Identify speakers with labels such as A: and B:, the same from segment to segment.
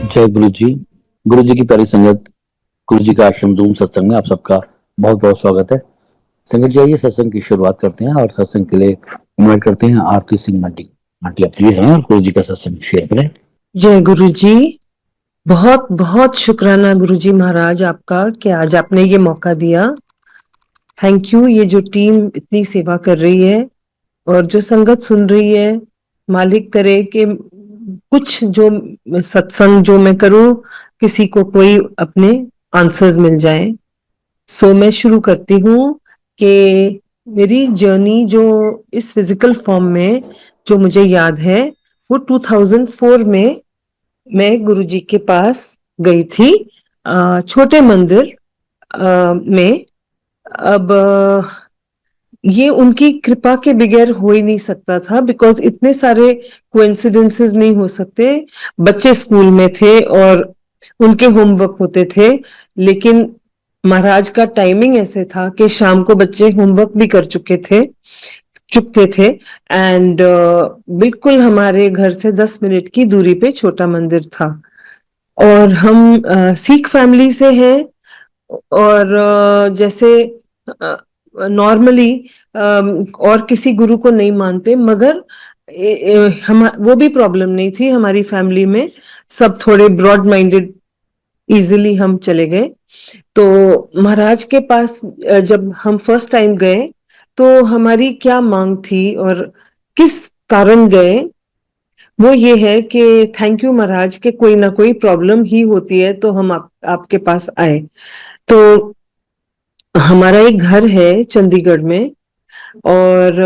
A: जय गुरु जी। गुरु जी की प्यारी संगत, गुरु जी का आश्रम धूम सत्संग में आप सबका बहुत बहुत स्वागत है। संगत जी, आइए सत्संग की शुरुआत करते हैं और सत्संग के लिए इन्वाइट करते हैं आरती सिंह आंटी। आंटी आप प्लीज हैं और गुरु जी का सत्संग शेयर करें।
B: जय गुरु जी। बहुत बहुत शुक्राना गुरु जी महाराज आपका कि आज आपने ये मौका दिया। Thank you. ये जो टीम इतनी सेवा कर रही है और जो संगत सुन रही है, मालिक करे कि कुछ जो सत्संग जो मैं करूं किसी को कोई अपने आंसर्स मिल जाए। सो मैं शुरू करती हूँ कि मेरी जर्नी जो इस फिजिकल फॉर्म में जो मुझे याद है वो 2004 में मैं गुरुजी के पास गई थी, छोटे मंदिर में। अब ये उनकी कृपा के बगैर हो ही नहीं सकता था, बिकॉज इतने सारे कोइंसिडेंसेस नहीं हो सकते। बच्चे स्कूल में थे और उनके होमवर्क होते थे, लेकिन महाराज का टाइमिंग ऐसे था कि शाम को बच्चे होमवर्क भी कर चुकते थे एंड बिल्कुल हमारे घर से 10 मिनट की दूरी पे छोटा मंदिर था। और हम सिख फैमिली से हैं और जैसे नॉर्मली और किसी गुरु को नहीं मानते, मगर हम वो भी प्रॉब्लम नहीं थी हमारी फैमिली में। सब थोड़े ब्रॉड माइंडेड, इजीली हम चले गए। तो महाराज के पास जब हम फर्स्ट टाइम गए तो हमारी क्या मांग थी और किस कारण गए, वो ये है कि थैंक यू महाराज के कोई ना कोई प्रॉब्लम ही होती है तो हम आपके पास आए। तो हमारा एक घर है चंडीगढ़ में और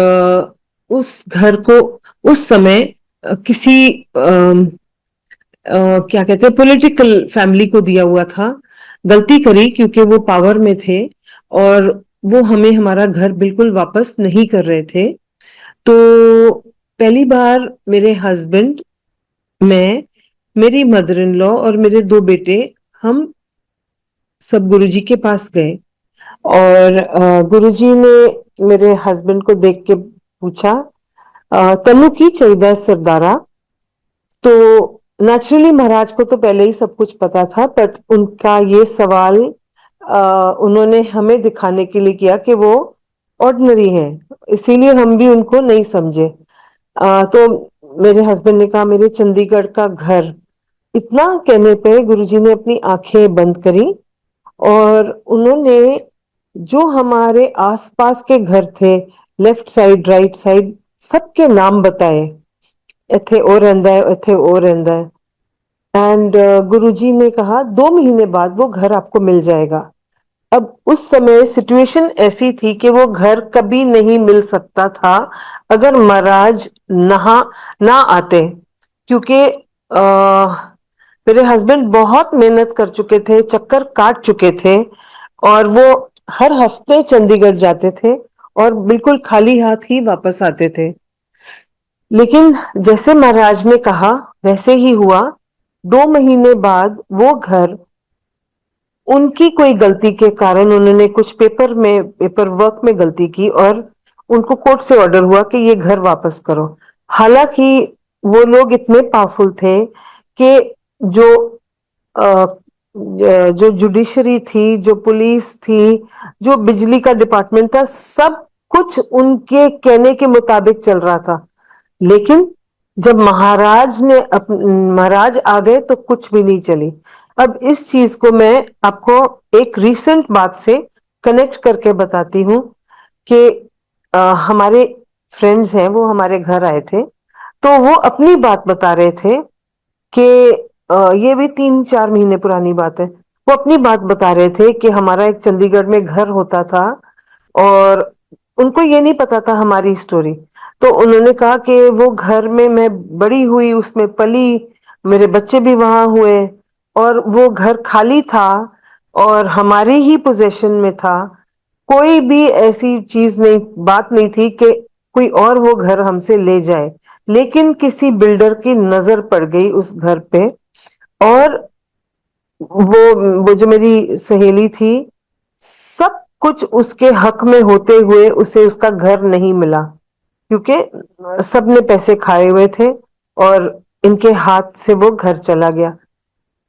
B: उस घर को उस समय किसी क्या कहते हैं पॉलिटिकल फैमिली को दिया हुआ था। गलती करी क्योंकि वो पावर में थे और वो हमें हमारा घर बिल्कुल वापस नहीं कर रहे थे। तो पहली बार मेरे हस्बैंड, मैं, मेरी मदर इन लॉ और मेरे 2 बेटे, हम सब गुरुजी के पास गए। और गुरुजी ने मेरे हस्बैंड को देख के पूछा, तनु की चाहिए सरदारा। तो नेचुरली महाराज को तो पहले ही सब कुछ पता था, बट उनका ये सवाल उन्होंने हमें दिखाने के लिए किया कि वो ऑर्डिनरी हैं, इसीलिए हम भी उनको नहीं समझे। तो मेरे हस्बैंड ने कहा मेरे चंडीगढ़ का घर। इतना कहने पे गुरुजी ने अपनी आंखें बंद करी और उन्होंने जो हमारे आसपास के घर थे, लेफ्ट साइड राइट साइड, सबके नाम बताए। इथे ओ रहिंदा है, इथे ओ रहिंदा है। एंड गुरुजी ने कहा 2 महीने बाद वो घर आपको मिल जाएगा। अब उस समय सिचुएशन ऐसी थी कि वो घर कभी नहीं मिल सकता था अगर महाराज नहा ना आते, क्योंकि मेरे हस्बैंड बहुत मेहनत कर चुके थे, चक्कर काट चुके थे और वो हर हफ्ते चंडीगढ़ जाते थे और बिल्कुल खाली हाथ ही वापस आते थे। लेकिन जैसे महाराज ने कहा वैसे ही हुआ। 2 महीने बाद वो घर, उनकी कोई गलती के कारण उन्होंने कुछ पेपर वर्क में गलती की और उनको कोर्ट से ऑर्डर हुआ कि ये घर वापस करो। हालांकि वो लोग इतने पावरफुल थे कि जो जो जुडिशरी थी, जो पुलिस थी, जो बिजली का डिपार्टमेंट था, सब कुछ उनके कहने के मुताबिक चल रहा था। लेकिन जब महाराज आ गए तो कुछ भी नहीं चली। अब इस चीज को मैं आपको एक रीसेंट बात से कनेक्ट करके बताती हूँ कि हमारे फ्रेंड्स हैं, वो हमारे घर आए थे तो वो अपनी बात बता रहे थे कि ये भी 3-4 महीने पुरानी बात है। वो अपनी बात बता रहे थे कि हमारा एक चंडीगढ़ में घर होता था और उनको ये नहीं पता था हमारी स्टोरी। तो उन्होंने कहा कि वो घर में मैं बड़ी हुई, उसमें पली, मेरे बच्चे भी वहां हुए और वो घर खाली था और हमारे ही पोजेशन में था। कोई भी ऐसी चीज नहीं, बात नहीं थी कि कोई और वो घर हमसे ले जाए। लेकिन किसी बिल्डर की नजर पड़ गई उस घर पे और वो जो मेरी सहेली थी, सब कुछ उसके हक में होते हुए उसे उसका घर नहीं मिला, क्योंकि सबने पैसे खाए हुए थे और इनके हाथ से वो घर चला गया।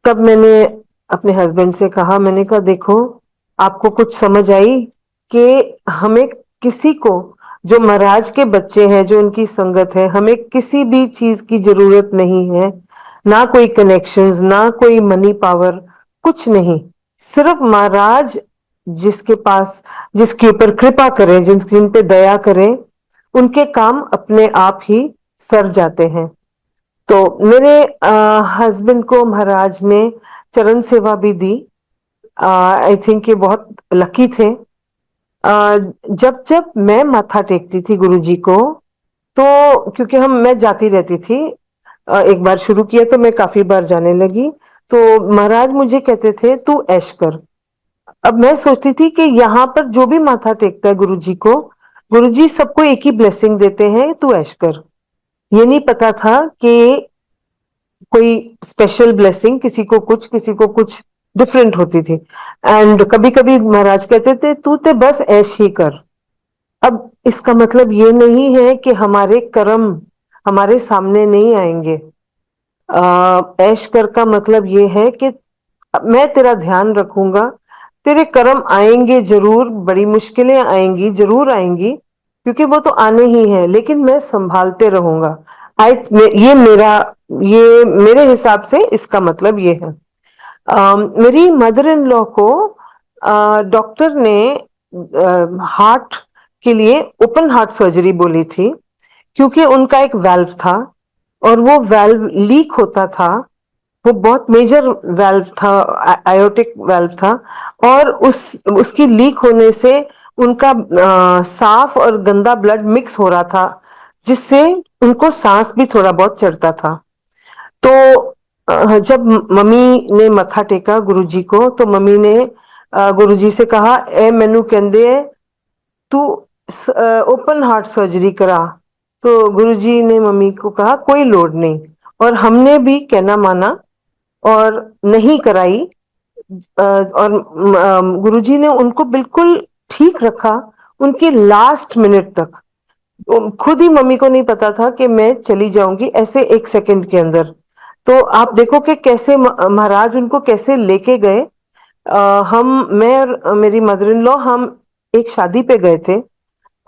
B: तब मैंने अपने हस्बैंड से कहा, मैंने कहा देखो, आपको कुछ समझ आई कि हमें किसी को, जो महाराज के बच्चे हैं, जो उनकी संगत है, हमें किसी भी चीज की जरूरत नहीं है, ना कोई कनेक्शंस, ना कोई मनी पावर, कुछ नहीं। सिर्फ महाराज जिसके पास, जिसके ऊपर कृपा करें, जिन पे दया करें, उनके काम अपने आप ही सर जाते हैं। तो मेरे हस्बैंड को महाराज ने चरण सेवा भी दी। आई थिंक ये बहुत लकी थे। जब जब मैं माथा टेकती थी गुरुजी को, तो क्योंकि मैं जाती रहती थी, एक बार शुरू किया तो मैं काफी बार जाने लगी, तो महाराज मुझे कहते थे तू ऐश कर। अब मैं सोचती थी कि यहाँ पर जो भी माथा टेकता है गुरुजी को, गुरुजी सबको एक ही ब्लेसिंग देते हैं, तू ऐश कर। ये नहीं पता था कि कोई स्पेशल ब्लेसिंग किसी को कुछ डिफरेंट होती थी। एंड कभी कभी महाराज कहते थे तू ते बस ऐश ही कर। अब इसका मतलब ये नहीं है कि हमारे कर्म हमारे सामने नहीं आएंगे। ऐश कर का मतलब ये है कि मैं तेरा ध्यान रखूंगा, तेरे कर्म आएंगे जरूर, बड़ी मुश्किलें आएंगी, जरूर आएंगी, क्योंकि वो तो आने ही है, लेकिन मैं संभालते रहूंगा। ये मेरे हिसाब से इसका मतलब ये है। मेरी मदर इन लॉ को डॉक्टर ने हार्ट के लिए ओपन हार्ट सर्जरी बोली थी, क्योंकि उनका एक वाल्व था और वो वाल्व लीक होता था। वो बहुत मेजर वाल्व था, आयोटिक वाल्व था, और उसकी लीक होने से उनका साफ और गंदा ब्लड मिक्स हो रहा था, जिससे उनको सांस भी थोड़ा बहुत चढ़ता था। तो जब मम्मी ने मत्था टेका गुरुजी को, तो मम्मी ने गुरुजी से कहा, ए मैनू कहंदे है तू ओपन हार्ट सर्जरी करा। तो गुरुजी ने मम्मी को कहा कोई लोड नहीं, और हमने भी कहना माना और नहीं कराई। और गुरुजी ने उनको बिल्कुल ठीक रखा उनके लास्ट मिनट तक। खुद ही मम्मी को नहीं पता था कि मैं चली जाऊंगी ऐसे एक सेकंड के अंदर। तो आप देखो कि कैसे महाराज उनको कैसे लेके गए। मैं और मेरी मदर इन लॉ, हम एक शादी पे गए थे,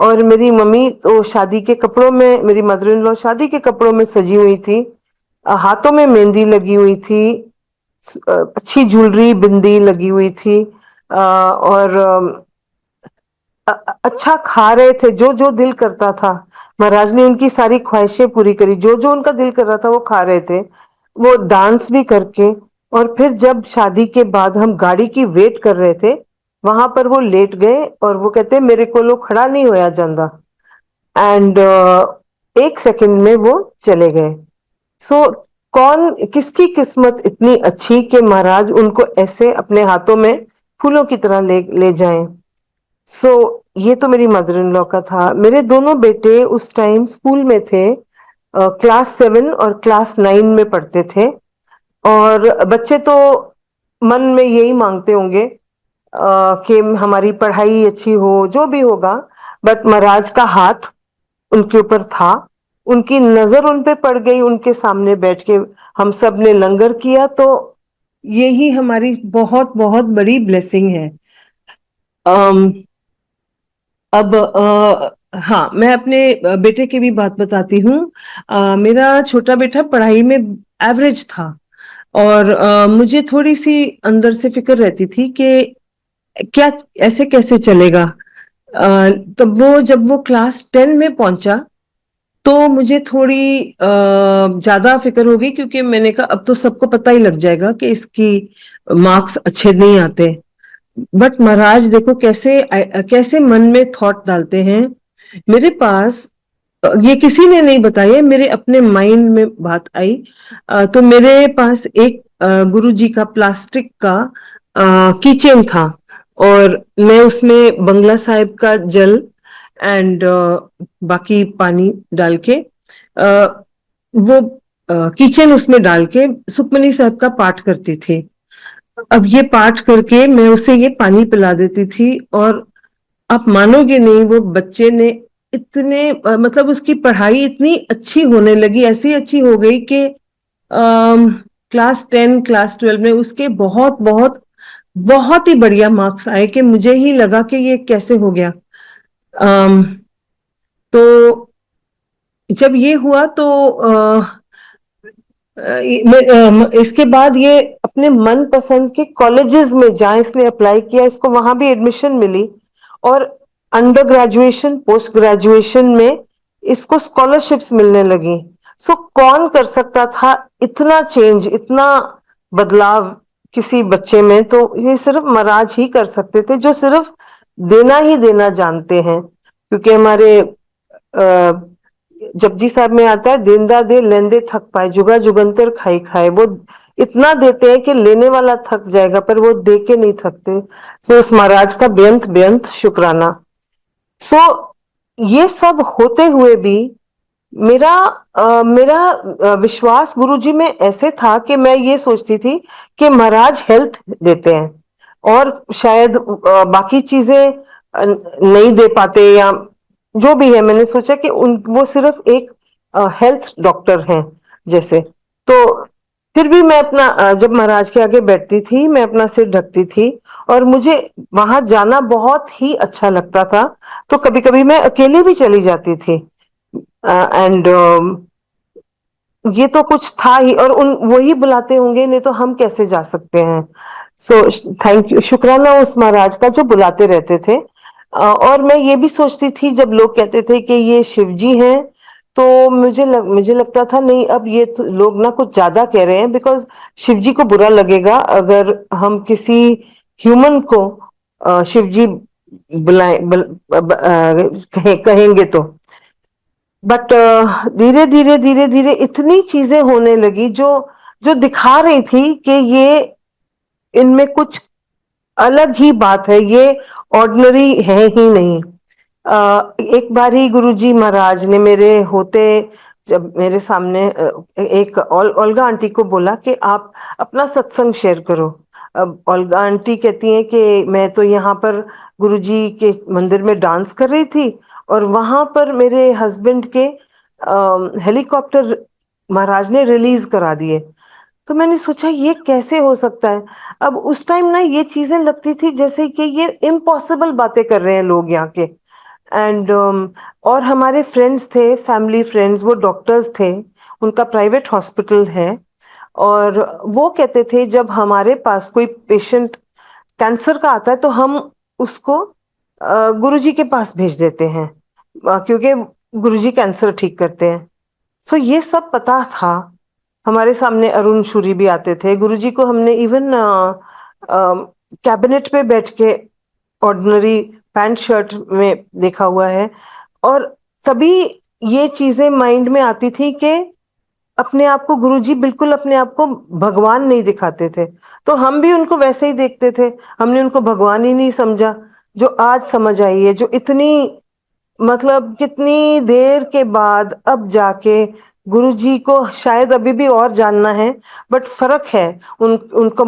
B: और मेरी मम्मी तो शादी के कपड़ों में, मेरी मदर इन लॉ शादी के कपड़ों में सजी हुई थी, हाथों में मेहंदी लगी हुई थी, अच्छी ज्वेलरी बिंदी लगी हुई थी, और अच्छा खा रहे थे, जो जो दिल करता था। महाराज ने उनकी सारी ख्वाहिशें पूरी करी, जो जो उनका दिल कर रहा था वो खा रहे थे, वो डांस भी करके। और फिर जब शादी के बाद हम गाड़ी की वेट कर रहे थे, वहां पर वो लेट गए, और वो कहते मेरे को लो खड़ा नहीं होया जाता, एंड एक सेकंड में वो चले गए। सो कौन, किसकी किस्मत इतनी अच्छी कि महाराज उनको ऐसे अपने हाथों में फूलों की तरह ले ले जाएं। सो ये तो मेरी मदर इन लॉ का था। मेरे दोनों बेटे उस टाइम स्कूल में थे, क्लास 7 और क्लास 9 में पढ़ते थे। और बच्चे तो मन में यही मांगते होंगे कि हमारी पढ़ाई अच्छी हो, जो भी होगा। बट महाराज का हाथ उनके ऊपर था, उनकी नजर उन पे पड़ गई, उनके सामने बैठ के हम सब ने लंगर किया। तो यही हमारी बहुत बहुत बड़ी ब्लेसिंग है। अम अब हाँ, मैं अपने बेटे की भी बात बताती हूँ। मेरा छोटा बेटा पढ़ाई में एवरेज था, और मुझे थोड़ी सी अंदर से फिक्र रहती थी कि क्या, ऐसे कैसे चलेगा। तब जब वो क्लास 10 में पहुंचा, तो मुझे थोड़ी ज्यादा फिक्र हो गई, क्योंकि मैंने कहा अब तो सबको पता ही लग जाएगा कि इसकी मार्क्स अच्छे नहीं आते। बट महाराज देखो कैसे कैसे मन में थॉट डालते हैं। मेरे पास ये किसी ने नहीं बताया, मेरे अपने माइंड में बात आई। तो मेरे पास एक गुरु जी का प्लास्टिक का किचन था, और मैं उसमें बंगला साहिब का जल एंड बाकी पानी डाल के, वो किचन उसमें डाल के सुखमनी साहब का पाठ करती थी। अब ये पाठ करके मैं उसे ये पानी पिला देती थी, और आप मानोगे नहीं, वो बच्चे ने इतने मतलब उसकी पढ़ाई इतनी अच्छी होने लगी, ऐसी अच्छी हो गई कि क्लास 10 क्लास 12 में उसके बहुत बहुत बहुत ही बढ़िया मार्क्स आए कि मुझे ही लगा कि ये कैसे हो गया। तो जब ये हुआ तो इसके बाद ये अपने मनपसंद के कॉलेजेस में जहाँ इसने अप्लाई किया, इसको वहां भी एडमिशन मिली, और अंडर ग्रेजुएशन पोस्ट ग्रेजुएशन में इसको स्कॉलरशिप्स मिलने लगी। सो कौन कर सकता था इतना चेंज, इतना बदलाव किसी बच्चे में? तो ये सिर्फ महाराज ही कर सकते थे, जो सिर्फ देना ही देना जानते हैं। क्योंकि हमारे जपजी साहब में आता है, देंदा दे लेंदे थक पाए, जुगा जुगंतर खाई खाए। वो इतना देते हैं कि लेने वाला थक जाएगा, पर वो दे के नहीं थकते। सो उस महाराज का बेअंत बेअंत शुक्राना। सो ये सब होते हुए भी मेरा विश्वास गुरुजी में ऐसे था कि मैं ये सोचती थी कि महाराज हेल्थ देते हैं और शायद बाकी चीजें नहीं दे पाते, या जो भी है। मैंने सोचा कि वो सिर्फ एक हेल्थ डॉक्टर हैं जैसे। तो फिर भी मैं अपना जब महाराज के आगे बैठती थी, मैं अपना सिर ढकती थी, और मुझे वहां जाना बहुत ही अच्छा लगता था। तो कभी कभी मैं अकेले भी चली जाती थी। एंड ये तो कुछ था ही, और उन वही बुलाते होंगे, नहीं तो हम कैसे जा सकते हैं। सो थैंक यू, शुक्राना उस महाराज का जो बुलाते रहते थे। और मैं ये भी सोचती थी जब लोग कहते थे कि ये शिव जी हैं, तो मुझे लगता था नहीं, अब ये तो लोग ना कुछ ज्यादा कह रहे हैं, बिकॉज शिव जी को बुरा लगेगा अगर हम किसी ह्यूमन को शिव जी कहेंगे तो। बट धीरे धीरे इतनी चीजें होने लगी जो जो दिखा रही थी कि ये इनमें कुछ अलग ही बात है, ये ऑर्डिनरी है ही नहीं। एक बार ही गुरुजी महाराज ने मेरे होते, जब मेरे सामने एक ओल्गा आंटी को बोला कि आप अपना सत्संग शेयर करो। अब ओल्गा आंटी कहती हैं कि मैं तो यहाँ पर गुरुजी के मंदिर में डांस कर रही थी, और वहां पर मेरे हस्बैंड के हेलीकॉप्टर महाराज ने रिलीज करा दिए। तो मैंने सोचा ये कैसे हो सकता है? अब उस टाइम ना ये चीजें लगती थी जैसे कि ये इम्पॉसिबल बातें कर रहे हैं लोग यहाँ के। एंड और हमारे फ्रेंड्स थे, फैमिली फ्रेंड्स, वो डॉक्टर्स थे, उनका प्राइवेट हॉस्पिटल है। और वो कहते थे जब हमारे पास कोई पेशेंट कैंसर का आता है तो हम उसको गुरुजी के पास भेज देते हैं, क्योंकि गुरुजी कैंसर ठीक करते हैं। सो ये सब पता था। हमारे सामने अरुण शूरी भी आते थे, गुरुजी को हमने इवन कैबिनेट पे बैठ के ऑर्डिनरी पैंट शर्ट में देखा हुआ है। और तभी ये चीजें माइंड में आती थी कि अपने आप को गुरुजी बिल्कुल अपने आप को भगवान नहीं दिखाते थे, तो हम भी उनको वैसे ही देखते थे। हमने उनको भगवान ही नहीं समझा। जो आज समझ आई है, जो इतनी मतलब कितनी देर के बाद अब जाके गुरुजी को शायद अभी भी और जानना है, बट फर्क है उनको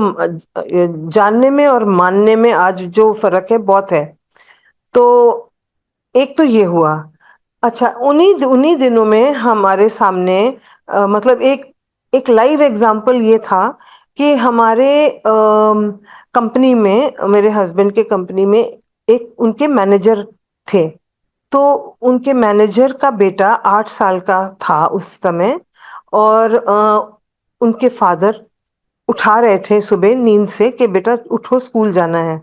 B: जानने में और मानने में, आज जो फर्क है बहुत है। तो एक तो ये हुआ। अच्छा, उन्हीं उन्हीं दिनों में हमारे सामने मतलब एक एक लाइव एग्जांपल ये था कि हमारे कंपनी में, मेरे हस्बैंड के कंपनी में एक उनके मैनेजर थे। तो उनके मैनेजर का बेटा 8 साल का था उस समय, और उनके फादर उठा रहे थे सुबह नींद से कि बेटा उठो, स्कूल जाना है।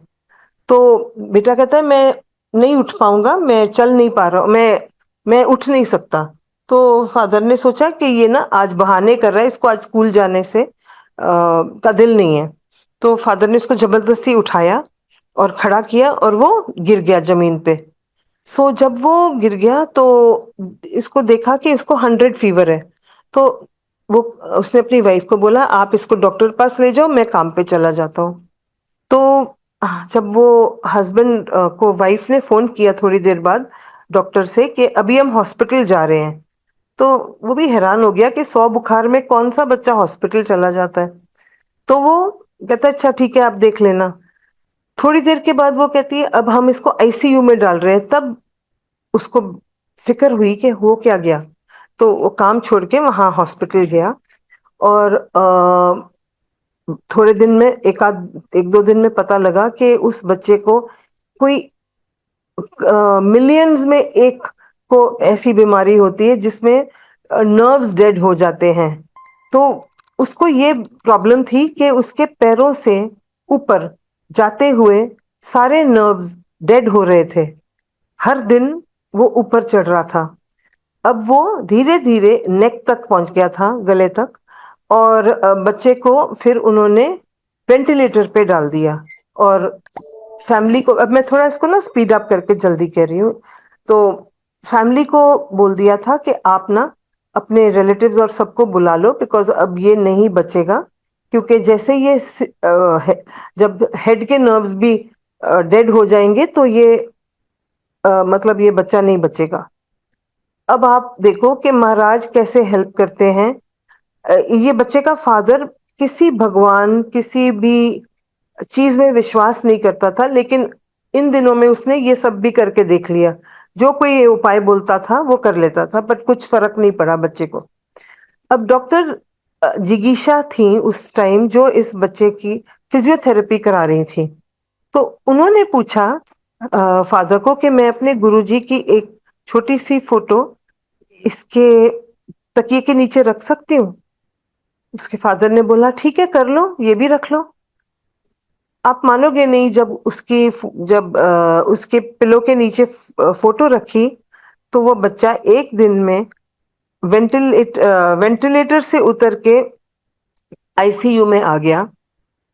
B: तो बेटा कहता है मैं नहीं उठ पाऊंगा, मैं चल नहीं पा रहा हूँ, मैं उठ नहीं सकता। तो फादर ने सोचा कि ये ना आज बहाने कर रहा है, इसको आज स्कूल जाने से का दिल नहीं है। तो फादर ने उसको जबरदस्ती उठाया और खड़ा किया, और वो गिर गया जमीन पे। सो जब वो गिर गया तो इसको देखा कि इसको 100 फीवर है। तो वो उसने अपनी वाइफ को बोला आप इसको डॉक्टर के पास ले जाओ, मैं काम पे चला जाता हूँ। तो जब वो हस्बैंड को वाइफ ने फोन किया थोड़ी देर बाद डॉक्टर से कि अभी हम हॉस्पिटल जा रहे हैं, तो वो भी हैरान हो गया कि 100 बुखार में कौन सा बच्चा हॉस्पिटल चला जाता है। तो वो कहता है अच्छा ठीक है आप देख लेना। थोड़ी देर के बाद वो कहती है अब हम इसको आईसीयू में डाल रहे हैं। तब उसको फिक्र हुई कि हो क्या गया। तो वो काम छोड़ के वहां हॉस्पिटल गया, और थोड़े दिन में एक दो दिन में पता लगा कि उस बच्चे को कोई मिलियंस में एक को ऐसी बीमारी होती है जिसमें नर्व्स डेड हो जाते हैं। तो उसको ये प्रॉब्लम थी कि उसके पैरों से ऊपर जाते हुए सारे नर्व्स डेड हो रहे थे। हर दिन वो ऊपर चढ़ रहा था। अब वो धीरे धीरे नेक तक पहुंच गया था, गले तक। और बच्चे को फिर उन्होंने वेंटिलेटर पे डाल दिया। और फैमिली को, अब मैं थोड़ा इसको ना स्पीड अप करके जल्दी कह रही हूँ, तो फैमिली को बोल दिया था कि आप ना अपने रिलेटिव्स और सबको बुला लो, बिकॉज अब ये नहीं बचेगा। क्योंकि जैसे ये जब हेड के नर्व्स भी डेड हो जाएंगे तो ये मतलब ये बच्चा नहीं बचेगा। अब आप देखो कि महाराज कैसे हेल्प करते हैं। ये बच्चे का फादर किसी भगवान, किसी भी चीज में विश्वास नहीं करता था, लेकिन इन दिनों में उसने ये सब भी करके देख लिया। जो कोई ये उपाय बोलता था वो कर लेता था, बट कुछ फर्क नहीं पड़ा बच्चे को। अब डॉक्टर जिगीशा थी उस टाइम, जो इस बच्चे की फिजियोथेरेपी करा रही थी। तो उन्होंने पूछा फादर को कि मैं अपने गुरुजी की एक छोटी सी फोटो इसके तकिए के नीचे रख सकती हूँ। उसके फादर ने बोला ठीक है, कर लो, ये भी रख लो। आप मानोगे नहीं, जब उसके पिलो के नीचे फोटो रखी, तो वो बच्चा एक दिन में वेंटिलेटर से उतर के आईसीयू में आ गया।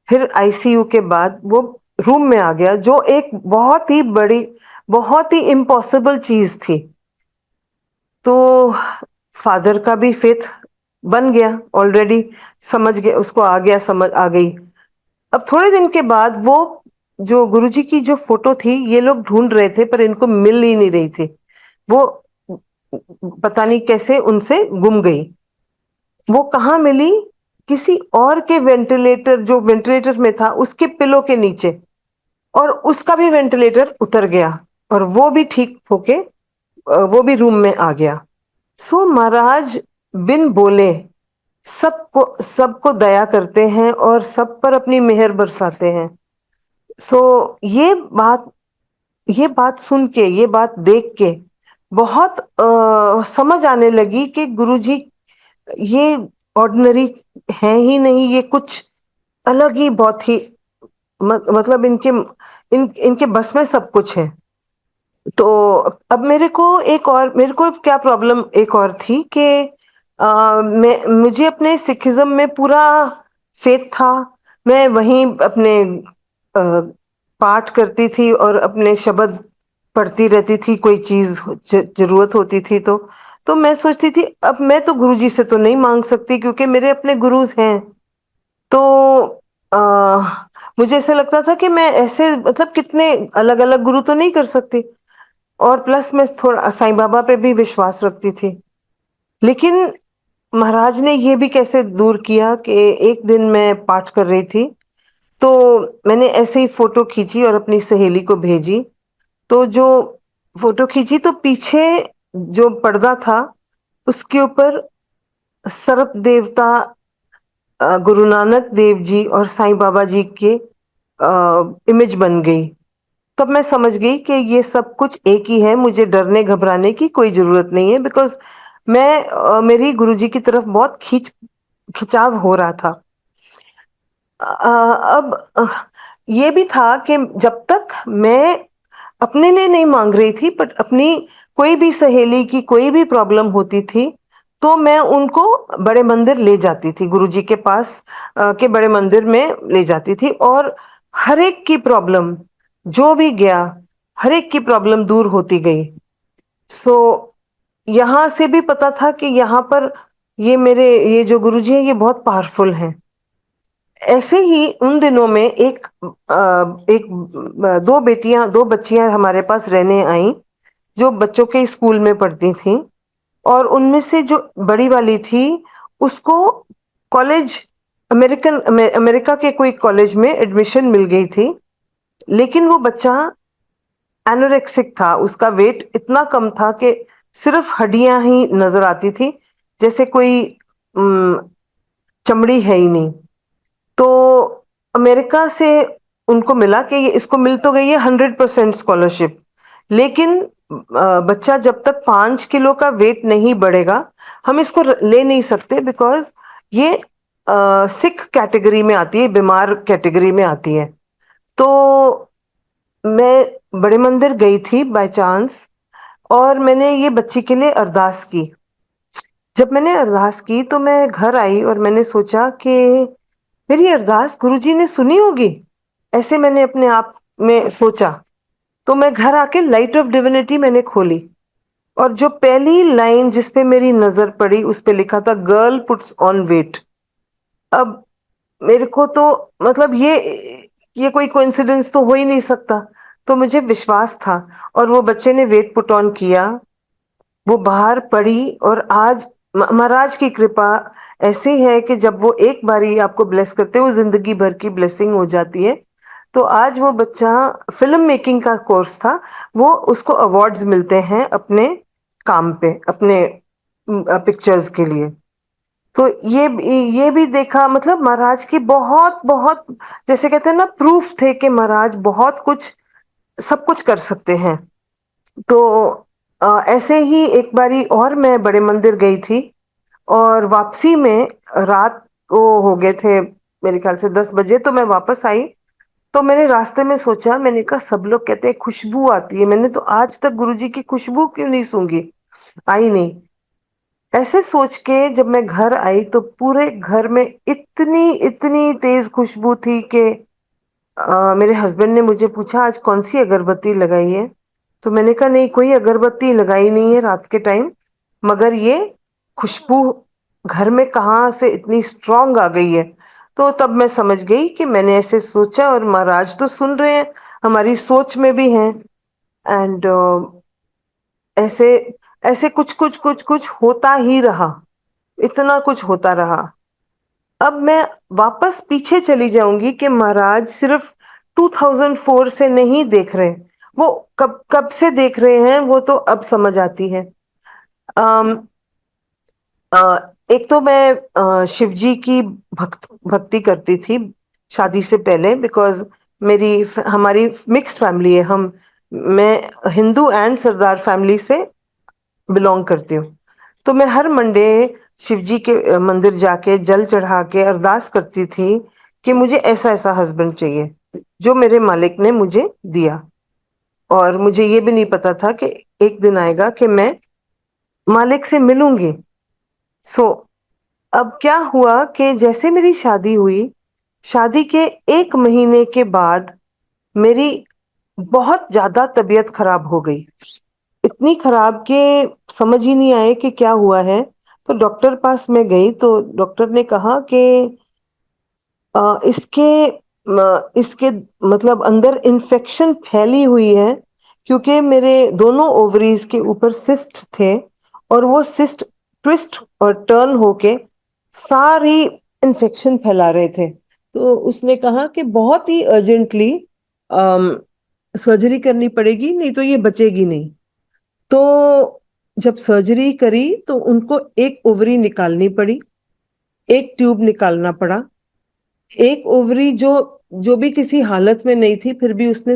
B: फिर आईसीयू के बाद वो रूम में आ गया, जो एक बहुत ही बड़ी, बहुत ही इम्पॉसिबल चीज थी। तो फादर का भी फेथ बन गया ऑलरेडी, समझ गया, उसको आ गया, समझ आ गई। अब थोड़े दिन के बाद वो जो गुरुजी की जो फोटो थी, ये लोग ढूंढ रहे थे पर इनको मिल ही नहीं रही थी। वो पता नहीं कैसे उनसे गुम गई। वो कहाँ मिली? किसी और के वेंटिलेटर, जो वेंटिलेटर में था उसके पिलो के नीचे। और उसका भी वेंटिलेटर उतर गया और वो भी ठीक होके वो भी रूम में आ गया। सो महाराज बिन बोले सबको सबको दया करते हैं और सब पर अपनी मेहर बरसाते हैं। सो ये बात सुन के, ये बात देख के बहुत समझ आने लगी कि गुरुजी ये ऑर्डिनरी है ही नहीं, ये कुछ अलग ही, बहुत ही मतलब इनके बस में सब कुछ है। तो अब मेरे को क्या प्रॉब्लम एक और थी कि मुझे अपने सिखिज्म में पूरा फेथ था। मैं वहीं अपने पाठ करती थी और अपने शब्द पढ़ती रहती थी, कोई चीज जरूरत होती थी तो मैं सोचती थी अब मैं तो गुरुजी से तो नहीं मांग सकती, क्योंकि मेरे अपने गुरुज हैं। तो आ, मुझे ऐसा लगता था कि मैं ऐसे, मतलब कितने अलग अलग गुरु तो नहीं कर सकती। और प्लस मैं थोड़ा साईं बाबा पे भी विश्वास रखती थी। लेकिन महाराज ने ये भी कैसे दूर किया कि एक दिन मैं पाठ कर रही थी, तो मैंने ऐसे ही फोटो खींची और अपनी सहेली को भेजी। तो जो फोटो खींची तो पीछे जो पर्दा था उसके ऊपर सर्प देवता, गुरु नानक देव जी और साईं बाबा जी के इमेज बन गई। तब मैं समझ गई कि ये सब कुछ एक ही है, मुझे डरने घबराने की कोई जरूरत नहीं है, बिकॉज मेरी गुरुजी की तरफ बहुत खिंचाव हो रहा था। अब ये भी था कि जब तक मैं अपने लिए नहीं मांग रही थी, बट अपनी कोई भी सहेली की कोई भी प्रॉब्लम होती थी तो मैं उनको बड़े मंदिर ले जाती थी, गुरुजी के पास के बड़े मंदिर में ले जाती थी। और हर एक की प्रॉब्लम, जो भी गया, हर एक की प्रॉब्लम दूर होती गई। सो यहाँ से भी पता था कि यहाँ पर ये जो गुरुजी है ये बहुत पावरफुल हैं। ऐसे ही उन दिनों में दो बच्चियां हमारे पास रहने आई, जो बच्चों के स्कूल में पढ़ती थी। और उनमें से जो बड़ी वाली थी, उसको कॉलेज, अमेरिका के कोई कॉलेज में एडमिशन मिल गई थी। लेकिन वो बच्चा एनोरेक्सिक था, उसका वेट इतना कम था कि सिर्फ हड्डियां ही नजर आती थी, जैसे कोई चमड़ी है ही नहीं। तो अमेरिका से उनको मिला कि ये इसको मिल तो गई है 100% स्कॉलरशिप, लेकिन बच्चा जब तक 5 किलो का वेट नहीं बढ़ेगा हम इसको ले नहीं सकते, बिकॉज ये सिक कैटेगरी में आती है, बीमार कैटेगरी में आती है। तो मैं बड़े मंदिर गई थी बाय चांस, और मैंने ये बच्ची के लिए अरदास की। जब मैंने अरदास की तो मैं घर आई और मैंने सोचा कि मेरी अरदास गुरुजी ने सुनी होगी, ऐसे मैंने अपने आप में सोचा। तो मैं घर आके लाइट ऑफ डिविनिटी मैंने खोली, और जो पहली लाइन जिस पे मेरी नजर पड़ी उस पे लिखा था गर्ल पुट्स ऑन वेट। अब मेरे को तो मतलब ये कोई कोइंसिडेंस तो हो ही नहीं सकता। तो मुझे विश्वास था, और वो बच्चे ने वेट पुट ऑन किया, वो बाहर पड़ी, और आज महाराज की कृपा ऐसी है कि जब वो एक बारी आपको ब्लेस करते हैं वो जिंदगी भर की ब्लेसिंग हो जाती है। तो आज वो बच्चा, फिल्म मेकिंग का कोर्स था, वो उसको अवार्ड्स मिलते हैं अपने काम पे, अपने पिक्चर्स के लिए। तो ये भी देखा, मतलब महाराज की बहुत बहुत, जैसे कहते हैं ना, प्रूफ थे कि महाराज बहुत कुछ, सब कुछ कर सकते हैं। तो ऐसे ही एक बारी और मैं बड़े मंदिर गई थी, और वापसी में रात को हो गए थे मेरे ख्याल से 10 बजे, तो मैं वापस आई। तो मैंने रास्ते में सोचा, मैंने कहा सब लोग कहते हैं खुशबू आती है, मैंने तो आज तक गुरुजी की खुशबू क्यों नहीं सूंघी, आई नहीं। ऐसे सोच के जब मैं घर आई तो पूरे घर में इतनी इतनी तेज खुशबू थी कि मेरे हस्बैंड ने मुझे पूछा आज कौन सी अगरबत्ती लगाई है। तो मैंने कहा नहीं, कोई अगरबत्ती लगाई नहीं है रात के टाइम, मगर ये खुशबू घर में कहाँ से इतनी स्ट्रांग आ गई है। तो तब मैं समझ गई कि मैंने ऐसे सोचा, और महाराज तो सुन रहे हैं, हमारी सोच में भी हैं। एंड ऐसे ऐसे कुछ कुछ कुछ कुछ होता ही रहा, इतना कुछ होता रहा। अब मैं वापस पीछे चली जाऊंगी कि महाराज सिर्फ 2004 से नहीं देख रहे, वो कब कब से देख रहे हैं वो तो अब समझ आती है। अम, एक तो मैं शिव जी की भक्ति करती थी शादी से पहले, बिकॉज हमारी मिक्स्ड फैमिली है, हम मैं हिंदू एंड सरदार फैमिली से बिलोंग करती हूँ। तो मैं हर मंडे शिव जी के मंदिर जाके जल चढ़ा के अरदास करती थी कि मुझे ऐसा ऐसा हस्बैंड चाहिए जो मेरे मालिक ने मुझे दिया। और मुझे ये भी नहीं पता था कि एक दिन आएगा कि मैं मालिक से मिलूंगी। सो अब क्या हुआ कि जैसे मेरी शादी हुई, शादी के 1 महीने के बाद मेरी बहुत ज्यादा तबीयत खराब हो गई, इतनी खराब कि समझ ही नहीं आए कि क्या हुआ है। तो डॉक्टर पास में गई तो डॉक्टर ने कहा कि इसके इसके मतलब अंदर इन्फेक्शन फैली हुई है, क्योंकि मेरे दोनों ओवरीज के ऊपर सिस्ट थे, और वो सिस्ट ट्विस्ट और टर्न होके सारी इन्फेक्शन फैला रहे थे। तो उसने कहा कि बहुत ही अर्जेंटली सर्जरी करनी पड़ेगी, नहीं तो ये बचेगी नहीं। तो जब सर्जरी करी तो उनको एक ओवरी निकालनी पड़ी, एक ट्यूब निकालना पड़ा। एक ओवरी जो जो भी किसी हालत में नहीं थी, फिर भी उसने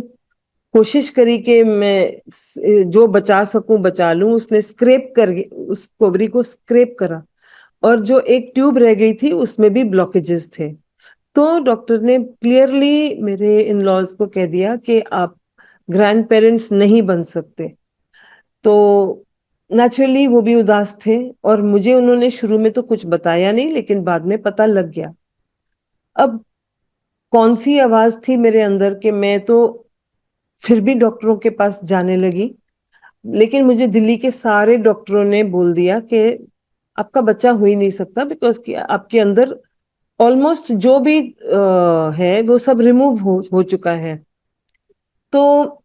B: कोशिश करी कि मैं जो बचा सकूं बचा लूं, उसने स्क्रेप कर उस ओवरी को स्क्रेप करा, और जो एक ट्यूब रह गई थी उसमें भी ब्लॉकेजेस थे। तो डॉक्टर ने क्लियरली मेरे इन लॉज को कह दिया कि आप ग्रैंड पेरेंट्स नहीं बन सकते। तो नेचुरली वो भी उदास थे, और मुझे उन्होंने शुरू में तो कुछ बताया नहीं, लेकिन बाद में पता लग गया। अब कौन सी आवाज थी मेरे अंदर कि मैं तो फिर भी डॉक्टरों के पास जाने लगी। लेकिन मुझे दिल्ली के सारे डॉक्टरों ने बोल दिया कि आपका बच्चा हो ही नहीं सकता, बिकॉज कि आपके अंदर ऑलमोस्ट जो भी है वो सब रिमूव हो चुका है। तो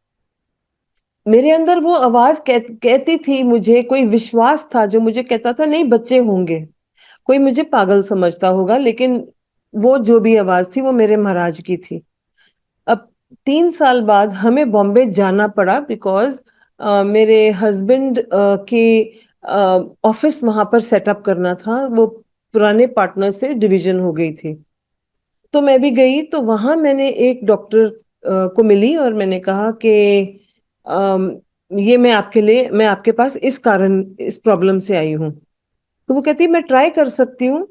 B: मेरे अंदर वो आवाज कहती थी, मुझे कोई विश्वास था जो मुझे कहता था नहीं बच्चे होंगे। कोई मुझे पागल समझता होगा, लेकिन वो जो भी आवाज थी वो मेरे महाराज की थी। अब 3 साल बाद हमें बॉम्बे जाना पड़ा, बिकॉज मेरे हस्बैंड की ऑफिस वहां पर सेटअप करना था, वो पुराने पार्टनर से डिवीजन हो गई थी। तो मैं भी गई, तो वहां मैंने एक डॉक्टर को मिली और मैंने कहा कि अम, ये मैं आपके पास इस कारण, इस प्रॉब्लम से आई हूँ। तो वो कहती मैं ट्राई कर सकती हूँ,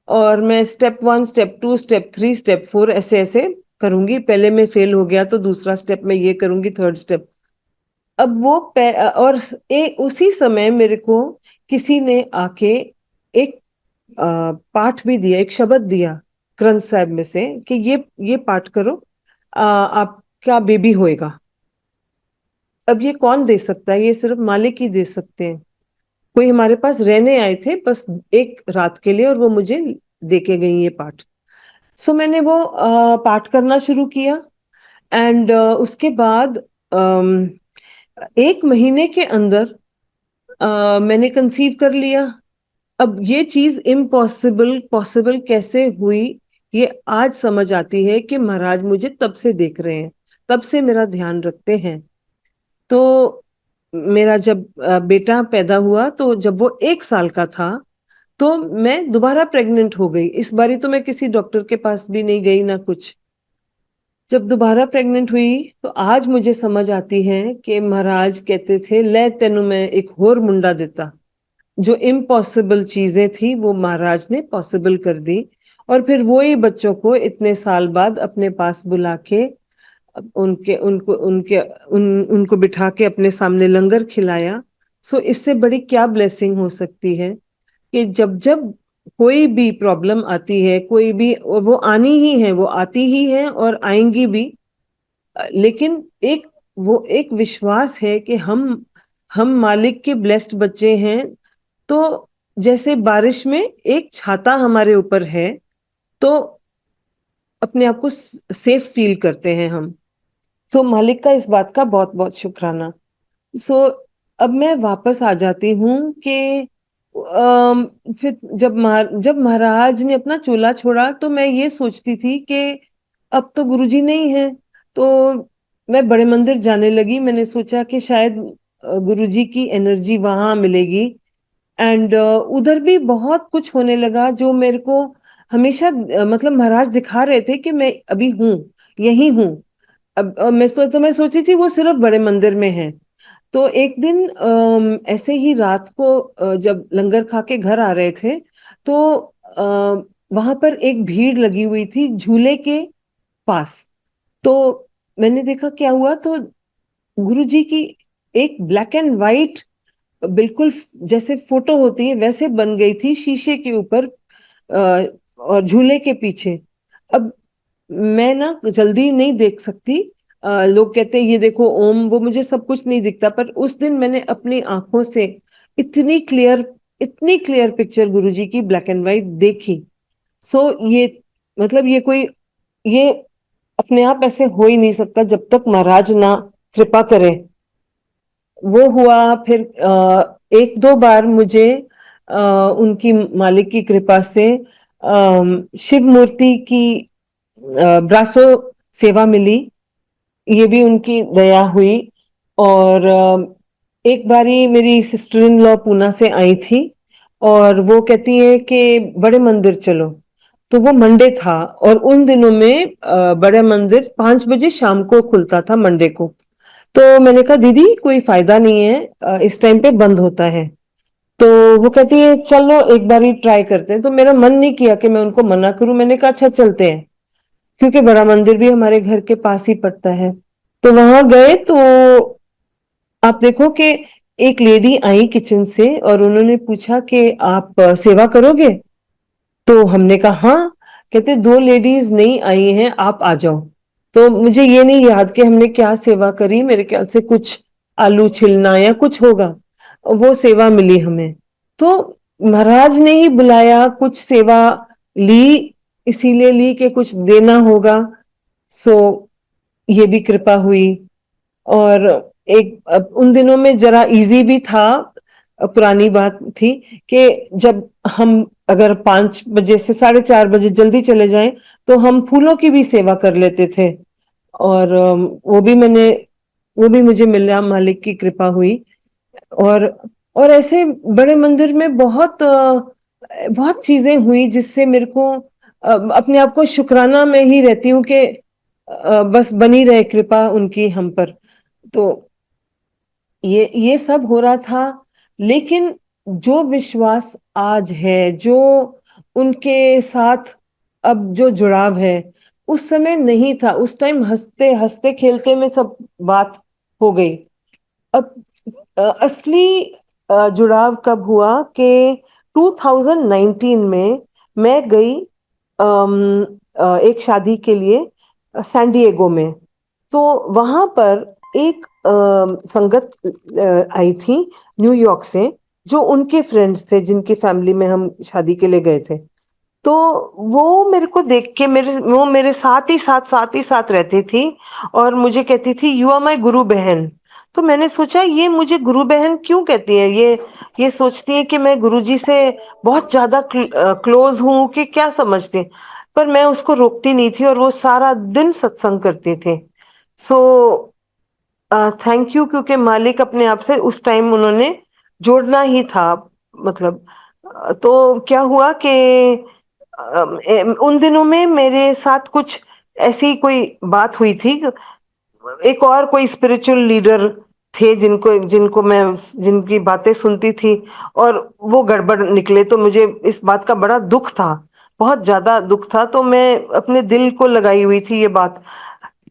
B: और मैं स्टेप 1, स्टेप 2, स्टेप 3, स्टेप 4 ऐसे ऐसे करूंगी। पहले में फेल हो गया तो दूसरा स्टेप में ये करूंगी, थर्ड स्टेप। अब और उसी समय मेरे को किसी ने आके एक पाठ भी दिया, एक शब्द दिया ग्रंथ साहिब में से कि ये पाठ करो, आपका बेबी होएगा। अब ये कौन दे सकता है? ये सिर्फ मालिक ही दे सकते हैं। कोई हमारे पास रहने आए थे बस एक रात के लिए, और वो मुझे दे के गई ये पाठ। सो मैंने वो पाठ करना शुरू किया। एंड उसके बाद 1 महीने के अंदर मैंने कंसीव कर लिया। अब ये चीज इम्पॉसिबल पॉसिबल कैसे हुई, ये आज समझ आती है कि महाराज मुझे तब से देख रहे हैं, तब से मेरा ध्यान रखते हैं। तो मेरा जब बेटा पैदा हुआ, तो जब वो 1 साल का था, तो मैं दोबारा प्रेग्नेंट हो गई। इस बारी तो मैं किसी डॉक्टर के पास भी नहीं गई ना कुछ। जब दोबारा प्रेग्नेंट हुई, तो आज मुझे समझ आती है कि महाराज कहते थे ले तेनु मैं एक होर मुंडा देता। जो इम्पॉसिबल चीजें थी वो महाराज ने पॉसिबल कर दी। और फिर वो ही बच्चों को इतने साल बाद अपने पास बुला के उनके उनको उनके उनको बिठा के अपने सामने लंगर खिलाया। सो इससे बड़ी क्या ब्लेसिंग हो सकती है कि जब जब कोई भी प्रॉब्लम आती है, कोई भी, और वो आनी ही है, वो आती ही है और आएंगी भी। लेकिन वो एक विश्वास है कि हम मालिक के ब्लेस्ड बच्चे हैं। तो जैसे बारिश में एक छाता हमारे ऊपर है, तो अपने आप को सेफ फील करते हैं हम। सो मालिक का इस बात का बहुत बहुत शुक्राना। सो अब मैं वापस आ जाती हूँ कि फिर जब महाराज ने अपना चोला छोड़ा, तो मैं ये सोचती थी कि अब तो गुरुजी नहीं है। तो मैं बड़े मंदिर जाने लगी। मैंने सोचा कि शायद गुरुजी की एनर्जी वहां मिलेगी। एंड उधर भी बहुत कुछ होने लगा जो मेरे को हमेशा मतलब महाराज दिखा रहे थे कि मैं अभी हूँ, यही हूँ। अब मैं सोची थी वो सिर्फ बड़े मंदिर में है। तो एक दिन ऐसे ही रात को जब लंगर खा के घर आ रहे थे, तो वहां पर एक भीड़ लगी हुई थी झूले के पास। तो मैंने देखा क्या हुआ, तो गुरुजी की एक ब्लैक एंड वाइट, बिल्कुल जैसे फोटो होती है वैसे बन गई थी शीशे के ऊपर, और झूले के पीछे। अब मैं ना जल्दी नहीं देख सकती। लोग कहते हैं ये देखो ओम, वो मुझे सब कुछ नहीं दिखता, पर उस दिन मैंने अपनी आंखों से इतनी क्लियर इतनी क्लियर पिक्चर गुरुजी की ब्लैक एंड व्हाइट देखी। सो ये मतलब ये अपने आप ऐसे हो ही नहीं सकता जब तक महाराज ना कृपा करे। वो हुआ। फिर 1-2 बार मुझे उनकी मालिक की कृपा से शिव मूर्ति की ब्रासो सेवा मिली। ये भी उनकी दया हुई। और एक बारी मेरी सिस्टर इन लॉ पूना से आई थी, और वो कहती है कि बड़े मंदिर चलो। तो वो मंडे था, और उन दिनों में बड़े मंदिर 5 बजे शाम को खुलता था मंडे को। तो मैंने कहा दीदी कोई फायदा नहीं है, इस टाइम पे बंद होता है। तो वो कहती है चलो एक बारी ट्राई करते हैं। तो मेरा मन नहीं किया कि मैं उनको मना करूं। मैंने कहा अच्छा चलते हैं, क्योंकि बड़ा मंदिर भी हमारे घर के पास ही पड़ता है। तो वहां गए, तो आप देखो कि एक लेडी आई किचन से, और उन्होंने पूछा कि आप सेवा करोगे? तो हमने कहा हाँ। कहते 2 लेडीज नहीं आई हैं, आप आ जाओ। तो मुझे ये नहीं याद कि हमने क्या सेवा करी, मेरे ख्याल से कुछ आलू छिलना या कुछ होगा, वो सेवा मिली हमें। तो महाराज ने ही बुलाया, कुछ सेवा ली, इसीलिए ली कि कुछ देना होगा। सो ये भी कृपा हुई। और उन दिनों में जरा इजी भी था। पुरानी बात थी कि जब हम अगर 5 बजे से 4:30 बजे जल्दी चले जाएं, तो हम फूलों की भी सेवा कर लेते थे। और वो भी मुझे मिला, मालिक की कृपा हुई। और ऐसे बड़े मंदिर में बहुत बहुत चीजें हुई जिससे मेरे को अपने आप को शुक्राना में ही रहती हूँ कि बस बनी रहे कृपा उनकी हम पर। तो ये सब हो रहा था, लेकिन जो विश्वास आज है, जो उनके साथ अब जो जुड़ाव है, उस समय नहीं था। उस टाइम हंसते हंसते खेलते में सब बात हो गई। अब असली जुड़ाव कब हुआ कि 2019 में मैं गई एक शादी के लिए सैन डिएगो में। तो वहां पर एक संगत आई थी न्यूयॉर्क से, जो उनके फ्रेंड्स थे, जिनकी फैमिली में हम शादी के लिए गए थे। तो वो मेरे को देख के वो मेरे साथ ही साथ रहती थी और मुझे कहती थी यू आर माय गुरु बहन। तो मैंने सोचा ये मुझे गुरु बहन क्यों कहती है, ये सोचती है कि मैं गुरुजी से बहुत ज्यादा क्लोज हूँ कि क्या समझती है। पर मैं उसको रोकती नहीं थी और वो सारा दिन सत्संग करती थी। सो थैंक यू, क्योंकि मालिक अपने आप से उस टाइम उन्होंने जोड़ना ही था। मतलब तो क्या हुआ कि उन दिनों में मेरे साथ कुछ ऐसी कोई बात हुई थी। एक और कोई स्पिरिचुअल लीडर थे जिनको जिनको मैं जिनकी बातें सुनती थी, और वो गड़बड़ निकले। तो मुझे इस बात का बड़ा दुख था, बहुत ज्यादा दुख था। तो मैं अपने दिल को लगाई हुई थी ये बात।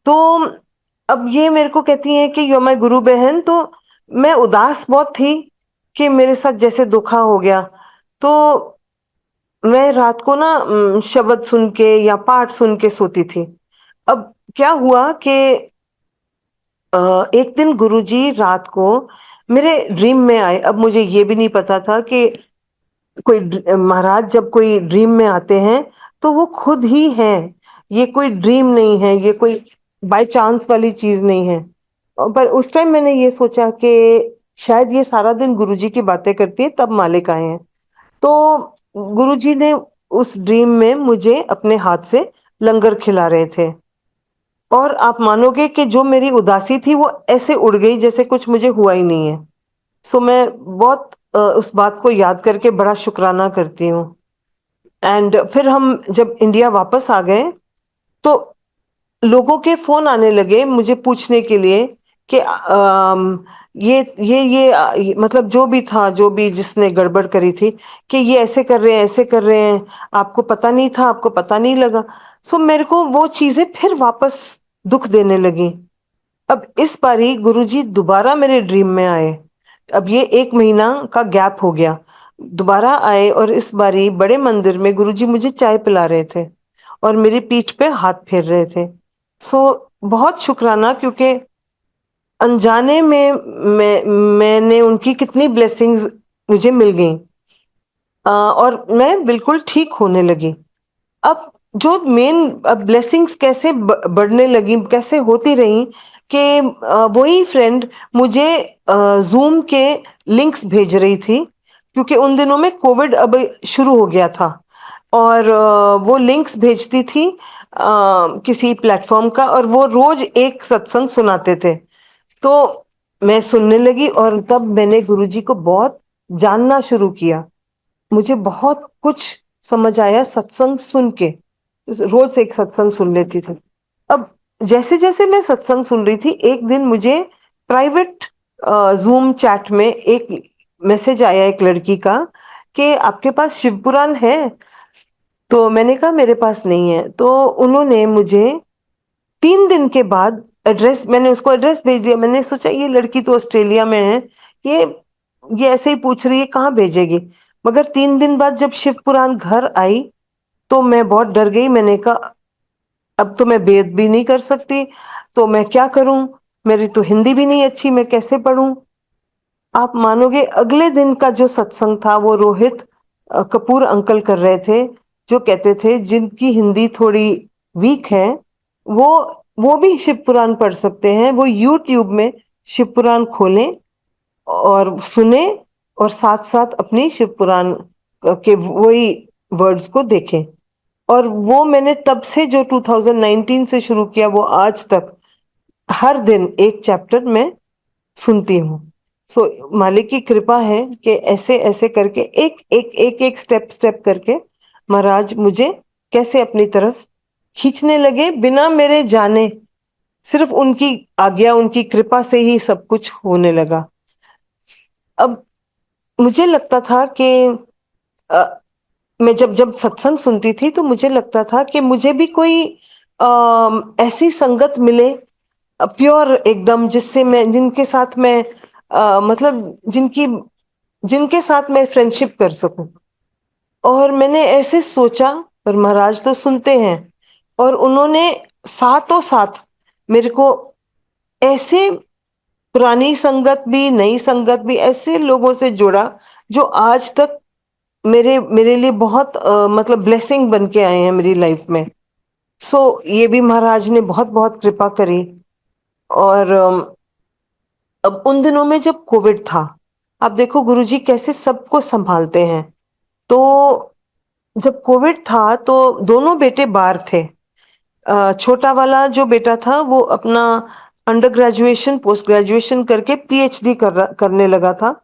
B: तो अब ये मेरे को कहती है कि यो मैं गुरु बहन। तो मैं उदास बहुत थी कि मेरे साथ जैसे धोखा हो गया। तो मैं रात को ना शब्द सुन के या पाठ सुन के सोती थी। अब क्या हुआ कि एक दिन गुरुजी रात को मेरे ड्रीम में आए। अब मुझे ये भी नहीं पता था कि महाराज जब कोई ड्रीम में आते हैं तो वो खुद ही हैं। ये कोई ड्रीम नहीं है, ये कोई बाय चांस वाली चीज नहीं है। पर उस टाइम मैंने ये सोचा कि शायद ये सारा दिन गुरुजी की बातें करती है, तब मालिक आए हैं। तो गुरुजी ने उस ड्रीम में मुझे अपने हाथ से लंगर खिला रहे थे। और आप मानोगे कि जो मेरी उदासी थी वो ऐसे उड़ गई जैसे कुछ मुझे हुआ ही नहीं है। सो मैं बहुत उस बात को याद करके बड़ा शुक्राना करती हूँ। एंड फिर हम जब इंडिया वापस आ गए तो लोगों के फोन आने लगे मुझे पूछने के लिए कि मतलब जो भी था, जो भी जिसने गड़बड़ करी थी, कि ये ऐसे कर रहे हैं, ऐसे कर रहे हैं, आपको पता नहीं था, आपको पता नहीं लगा। सो मेरे को वो चीजें फिर वापस दुख देने लगी। अब इस बारी गुरुजी दोबारा मेरे ड्रीम में आए। अब ये 1 महीना का गैप हो गया, दोबारा आए और इस बारी बड़े मंदिर में गुरुजी मुझे चाय पिला रहे थे और मेरी पीठ पे हाथ फेर रहे थे। सो बहुत शुक्राना, क्योंकि अनजाने में मैंने उनकी कितनी ब्लेसिंग्स मुझे मिल गई। और मैं बिल्कुल ठीक होने लगी। अब जो मेन ब्लेसिंग्स कैसे बढ़ने लगी, कैसे होती रही कि वही फ्रेंड मुझे जूम के लिंक्स भेज रही थी, क्योंकि उन दिनों में कोविड अब शुरू हो गया था। और वो लिंक्स भेजती थी किसी प्लेटफॉर्म का, और वो रोज एक सत्संग सुनाते थे। तो मैं सुनने लगी और तब मैंने गुरुजी को बहुत जानना शुरू किया। मुझे बहुत कुछ समझ आया सत्संग सुन के। रोज एक सत्संग सुन लेती थी। अब जैसे जैसे मैं सत्संग सुन रही थी, एक दिन मुझे प्राइवेट जूम चैट में एक मैसेज आया एक लड़की का कि आपके पास शिव पुराण है। तो मैंने कहा मेरे पास नहीं है। तो उन्होंने मुझे 3 दिन के बाद एड्रेस, मैंने उसको एड्रेस भेज दिया। मैंने सोचा ये लड़की तो ऑस्ट्रेलिया में है, ये ये ऐसे ही पूछ रही है, कहाँ भेजेगी। मगर 3 दिन बाद जब शिव पुराण घर आई तो मैं बहुत डर गई। मैंने कहा अब तो मैं वेद भी नहीं कर सकती, तो मैं क्या करूं, मेरी तो हिंदी भी नहीं अच्छी, मैं कैसे पढूं। आप मानोगे अगले दिन का जो सत्संग था वो रोहित कपूर अंकल कर रहे थे, जो कहते थे जिनकी हिंदी थोड़ी वीक है वो वो भी शिव पुराण पढ़ सकते हैं। वो यूट्यूब में शिव पुराण खोलें और सुने, और साथ साथ अपनी शिव पुराण के वही वर्ड्स को देखें। और वो मैंने तब से, जो 2019 से शुरू किया, वो आज तक हर दिन एक चैप्टर में सुनती हूँ। सो मालिक की कृपा है कि ऐसे ऐसे करके एक एक एक एक स्टेप स्टेप करके महाराज मुझे कैसे अपनी तरफ खींचने लगे बिना मेरे जाने। सिर्फ उनकी आज्ञा, उनकी कृपा से ही सब कुछ होने लगा। अब मुझे लगता था कि अ, मैं जब जब सत्संग सुनती थी तो मुझे लगता था कि मुझे भी कोई ऐसी संगत मिले, प्योर एकदम, जिससे मैं, जिनके साथ मैं मतलब जिनके साथ मैं फ्रेंडशिप कर सकूं। और मैंने ऐसे सोचा, पर महाराज तो सुनते हैं, और उन्होंने साथों साथ मेरे को ऐसे पुरानी संगत भी, नई संगत भी, ऐसे लोगों से जोड़ा जो आज तक मेरे मेरे लिए बहुत मतलब ब्लेसिंग बन के आए हैं मेरी लाइफ में। ये भी महाराज ने बहुत बहुत कृपा करी। और अब उन दिनों में जब कोविड था, आप देखो गुरुजी कैसे सबको संभालते हैं। तो जब कोविड था तो दोनों बेटे बाहर थे। छोटा वाला जो बेटा था वो अपना अंडर ग्रेजुएशन, पोस्ट ग्रेजुएशन करके पीएचडी करने लगा था।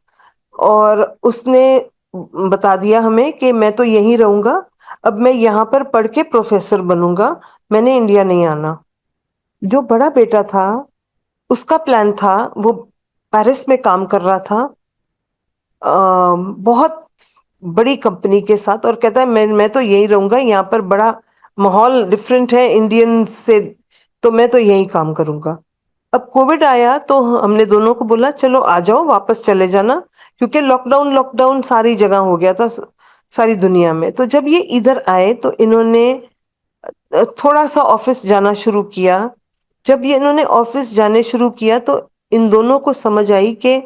B: और उसने बता दिया हमें कि मैं तो यहीं रहूंगा, अब मैं यहाँ पर पढ़ के प्रोफेसर बनूंगा, मैंने इंडिया नहीं आना। जो बड़ा बेटा था, उसका प्लान था, वो पेरिस में काम कर रहा था बहुत बड़ी कंपनी के साथ, और कहता है मैं तो यहीं रहूंगा, यहाँ पर बड़ा माहौल डिफरेंट है इंडियन से, तो मैं तो यहीं काम करूंगा। अब कोविड आया तो हमने दोनों को बोला चलो आ जाओ, वापस चले जाना, क्योंकि लॉकडाउन लॉकडाउन सारी जगह हो गया था, सारी दुनिया में। तो जब ये इधर आए तो इन्होंने थोड़ा सा ऑफिस जाना शुरू किया। जब ये इन्होंने ऑफिस जाने शुरू किया तो इन दोनों को समझ आई कि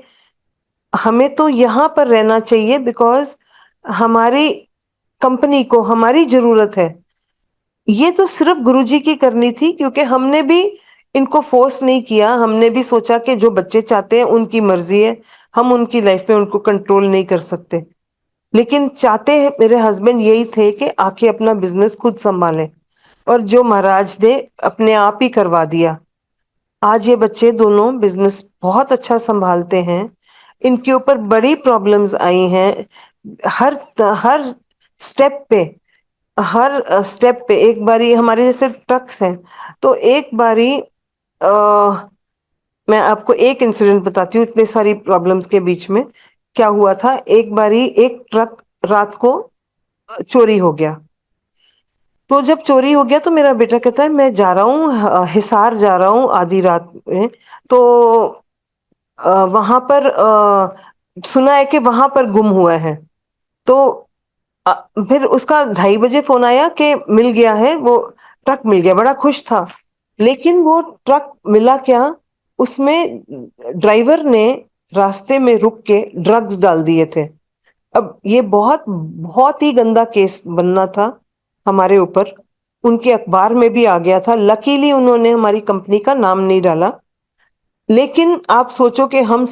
B: हमें तो यहाँ पर रहना चाहिए, बिकॉज हमारी कंपनी को हमारी जरूरत है। ये तो सिर्फ गुरुजी की करनी थी, क्योंकि हमने भी इनको फोर्स नहीं किया। हमने भी सोचा कि जो बच्चे चाहते हैं उनकी मर्जी है, हम उनकी लाइफ में उनको कंट्रोल नहीं कर सकते। लेकिन चाहते हैं मेरे हस्बैंड यही थे कि आके अपना बिजनेस खुद संभालें, और जो महाराज ने अपने आप ही करवा दिया। आज ये बच्चे दोनों बिजनेस बहुत अच्छा संभालते हैं। इनके ऊपर बड़ी प्रॉब्लम्स आई हैं, हर हर स्टेप पे, हर स्टेप पे। एक बारी हमारे जैसे ट्रक्स हैं, तो एक बारी मैं आपको एक इंसिडेंट बताती हूँ इतने सारी प्रॉब्लम्स के बीच में। क्या हुआ था, एक बारी एक ट्रक रात को चोरी हो गया। तो जब चोरी हो गया तो मेरा बेटा कहता है मैं जा रहा हूँ, हिसार जा रहा हूँ आधी रात में। तो वहां पर सुना है कि वहां पर गुम हुआ है। तो अ, फिर उसका 2:30 बजे फोन आया कि मिल गया है, वो ट्रक मिल गया। बड़ा खुश था। लेकिन वो ट्रक मिला क्या, उसमें ड्राइवर ने रास्ते में रुक के ड्रग्स डाल दिए थे। अब ये बहुत बहुत ही गंदा केस बनना था हमारे ऊपर, उनके अखबार में भी आ गया था। लकीली उन्होंने हमारी कंपनी का नाम नहीं डाला। लेकिन आप सोचो कि हम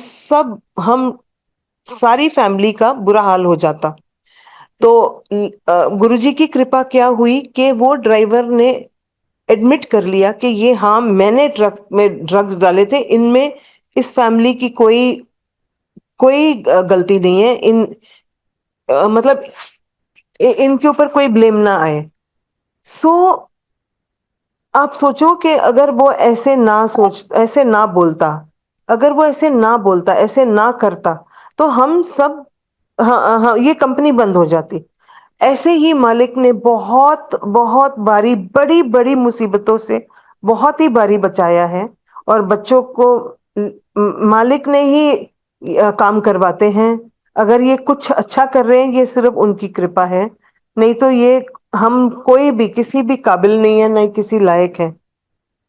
B: सारी फैमिली का बुरा हाल हो जाता। तो गुरुजी की कृपा क्या हुई कि वो ड्राइवर ने एडमिट कर लिया कि ये, हाँ मैंने ट्रक में ड्रग्स डाले थे, इनमें इस फैमिली की कोई कोई गलती नहीं है। मतलब इनके ऊपर कोई ब्लेम ना आए। सो आप सोचो कि अगर वो ऐसे ना बोलता, अगर वो ऐसे ना बोलता, ऐसे ना करता, तो हम सब, हाँ हाँ, ये कंपनी बंद हो जाती। ऐसे ही मालिक ने बहुत बहुत बारी, बड़ी बड़ी मुसीबतों से बहुत ही बारी बचाया है। और बच्चों को मालिक ने ही काम करवाते हैं। अगर ये कुछ अच्छा कर रहे हैं, ये सिर्फ उनकी कृपा है, नहीं तो ये हम कोई भी किसी भी काबिल नहीं है, ना ही किसी लायक है।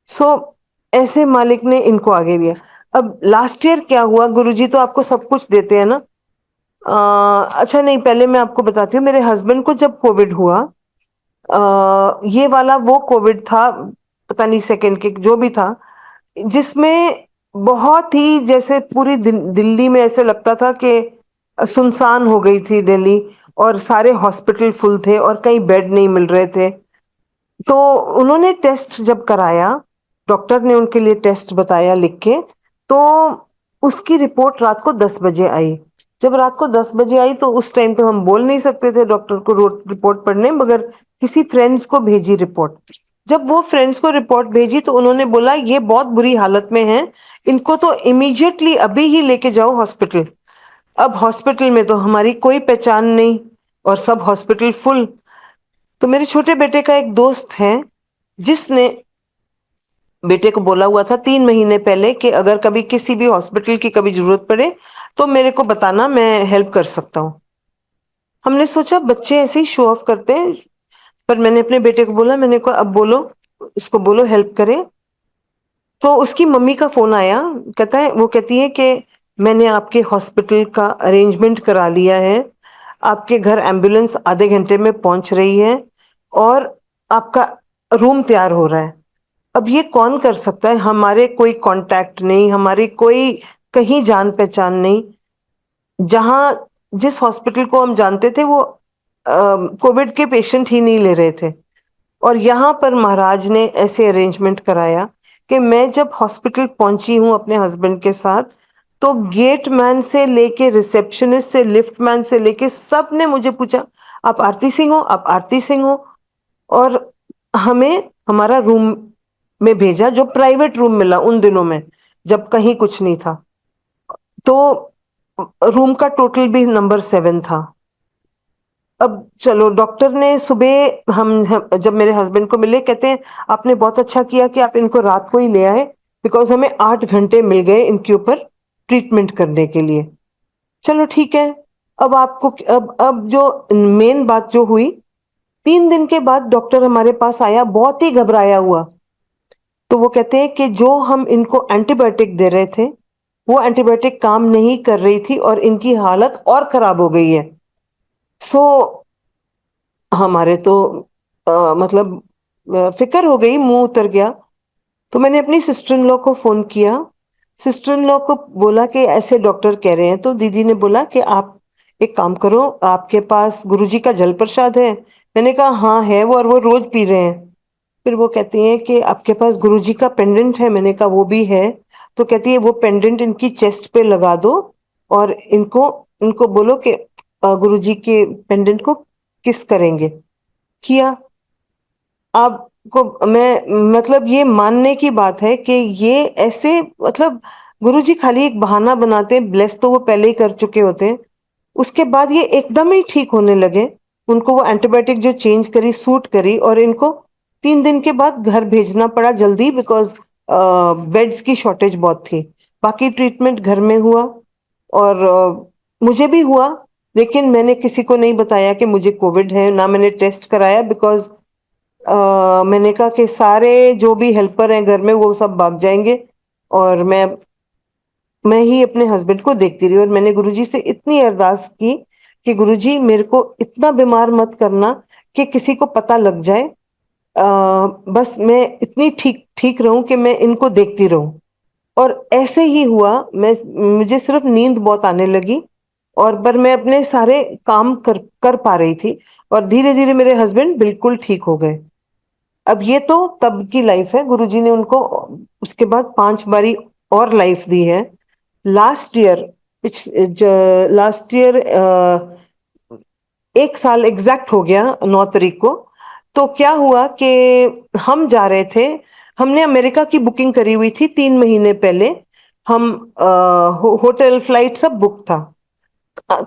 B: सो ऐसे मालिक ने इनको आगे दिया। अब लास्ट ईयर क्या हुआ, गुरुजी तो आपको सब कुछ देते हैं ना। अच्छा नहीं, पहले मैं आपको बताती हूँ, मेरे हस्बैंड को जब कोविड हुआ, ये वाला वो कोविड था, पता नहीं सेकंड के जो भी था, जिसमें बहुत ही जैसे पूरी दिल्ली में ऐसे लगता था कि सुनसान हो गई थी दिल्ली, और सारे हॉस्पिटल फुल थे और कहीं बेड नहीं मिल रहे थे। तो उन्होंने टेस्ट जब कराया, डॉक्टर ने उनके लिए टेस्ट बताया लिख के, तो उसकी रिपोर्ट रात को 10 बजे आई। जब रात को 10 बजे आई तो उस टाइम तो हम बोल नहीं सकते थे डॉक्टर को रिपोर्ट पढ़ने, मगर किसी फ्रेंड्स को भेजी रिपोर्ट। जब वो फ्रेंड्स को रिपोर्ट भेजी तो उन्होंने बोला ये बहुत बुरी हालत में है, इनको तो इमीडिएटली अभी ही लेके जाओ हॉस्पिटल। अब हॉस्पिटल में तो हमारी कोई पहचान नहीं और सब हॉस्पिटल फुल। तो मेरे छोटे बेटे का एक दोस्त है जिसने बेटे को बोला हुआ था 3 महीने पहले कि अगर कभी किसी भी हॉस्पिटल की कभी जरूरत पड़े तो मेरे को बताना, मैं हेल्प कर सकता हूँ। हमने सोचा बच्चे ऐसे ही शो ऑफ करते हैं, पर मैंने अपने बेटे को बोला, मैंने कहा अब बोलो, इसको बोलो हेल्प करे। तो उसकी मम्मी का फोन आया, वो कहती है कि मैंने आपके हॉस्पिटल का अरेंजमेंट करा लिया है, आपके घर एम्बुलेंस आधे घंटे में पहुंच रही है और आपका रूम तैयार हो रहा है। अब ये कौन कर सकता है? हमारे कोई कांटेक्ट नहीं, हमारी कोई कहीं जान पहचान नहीं। जहां जिस हॉस्पिटल को हम जानते थे वो कोविड के पेशेंट ही नहीं ले रहे थे। और यहाँ पर महाराज ने ऐसे अरेंजमेंट कराया कि मैं जब हॉस्पिटल पहुंची हूँ अपने हस्बैंड के साथ, तो गेट मैन से लेके रिसेप्शनिस्ट से लिफ्ट मैन से लेके सब ने मुझे पूछा आप आरती सिंह हो, आप आरती सिंह हो। और हमें हमारा रूम में भेजा, जो प्राइवेट रूम मिला उन दिनों में जब कहीं कुछ नहीं था। तो रूम का टोटल भी नंबर 7 था। अब चलो, डॉक्टर ने सुबह हम जब मेरे हस्बैंड को मिले, कहते हैं आपने बहुत अच्छा किया कि आप इनको रात को ही ले आए, बिकॉज हमें 8 घंटे मिल गए इनके ऊपर ट्रीटमेंट करने के लिए। चलो ठीक है। अब आपको अब जो मेन बात जो हुई, 3 दिन के बाद डॉक्टर हमारे पास आया बहुत ही घबराया हुआ। तो वो कहते हैं कि जो हम इनको एंटीबायोटिक दे रहे थे वो एंटीबायोटिक काम नहीं कर रही थी और इनकी हालत और खराब हो गई है। सो हमारे तो मतलब फिक्र हो गई, मुंह उतर गया। तो मैंने अपनी सिस्टर इन लॉ को फोन किया। सिस्टर इन लॉ को बोला कि ऐसे डॉक्टर कह रहे हैं। तो दीदी ने बोला कि आप एक काम करो, आपके पास गुरुजी का जल प्रसाद है? मैंने कहा हाँ है वो, और वो रोज पी रहे हैं। फिर वो कहती हैं कि आपके पास गुरुजी का पेंडेंट है? मैंने कहा वो भी है। तो कहती है वो पेंडेंट इनकी चेस्ट पे लगा दो और इनको इनको बोलो कि गुरुजी के पेंडेंट को किस करेंगे। किया। आपको मैं मतलब ये मानने की बात है कि ये ऐसे मतलब गुरुजी खाली एक बहाना बनाते हैं, ब्लेस तो वो पहले ही कर चुके होते हैं। उसके बाद ये एकदम ही ठीक होने लगे। उनको वो एंटीबायोटिक जो चेंज करी सूट करी, और इनको 3 दिन के बाद घर भेजना पड़ा जल्दी, बिकॉज बेड्स की शॉर्टेज बहुत थी। बाकी ट्रीटमेंट घर में हुआ और मुझे भी हुआ, लेकिन मैंने किसी को नहीं बताया कि मुझे कोविड है, ना मैंने टेस्ट कराया, बिकॉज मैंने कहा कि सारे जो भी हेल्पर हैं घर में वो सब भाग जाएंगे और मैं ही अपने हस्बैंड को देखती रही। और मैंने गुरुजी से इतनी अरदास की कि गुरुजी मेरे को इतना बीमार मत करना कि किसी को पता लग जाए, बस मैं इतनी ठीक ठीक रहूं कि मैं इनको देखती रहूं। और ऐसे ही हुआ। मुझे सिर्फ नींद बहुत आने लगी, और पर मैं अपने सारे काम कर कर पा रही थी, और धीरे धीरे मेरे हस्बैंड बिल्कुल ठीक हो गए। अब ये तो तब की लाइफ है, गुरुजी ने उनको उसके बाद 5 बारी और लाइफ दी है। लास्ट ईयर लास्ट ईयर 1 साल एग्जैक्ट हो गया 9 तारीख को। तो क्या हुआ कि हम जा रहे थे, हमने अमेरिका की बुकिंग करी हुई थी 3 महीने पहले। हम होटल फ्लाइट सब बुक था।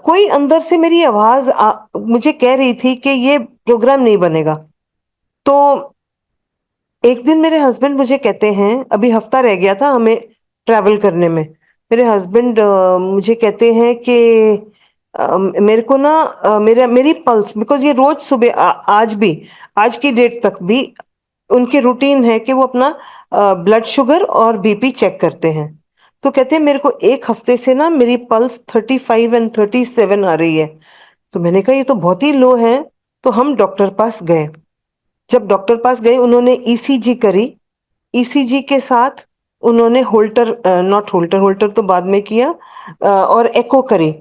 B: कोई अंदर से मेरी आवाज मुझे कह रही थी कि ये प्रोग्राम नहीं बनेगा। तो एक दिन मेरे हस्बैंड मुझे कहते हैं, अभी हफ्ता रह गया था हमें ट्रैवल करने में, मेरे हस्बैंड मुझे कहते हैं कि मेरे को ना मेरी पल्स, बिकॉज ये रोज सुबह आज भी, आज की डेट तक भी उनकी रूटीन है कि वो अपना ब्लड शुगर और बीपी चेक करते हैं। तो कहते हैं मेरे को एक हफ्ते से ना मेरी पल्स 35 एंड 37 आ रही है। तो मैंने कहा ये तो बहुत ही लो है। तो हम डॉक्टर पास गए। जब डॉक्टर पास गए उन्होंने ईसीजी करी। ईसीजी के साथ उन्होंने होल्टर, नॉट होल्टर, होल्टर तो बाद में किया, और एको करी।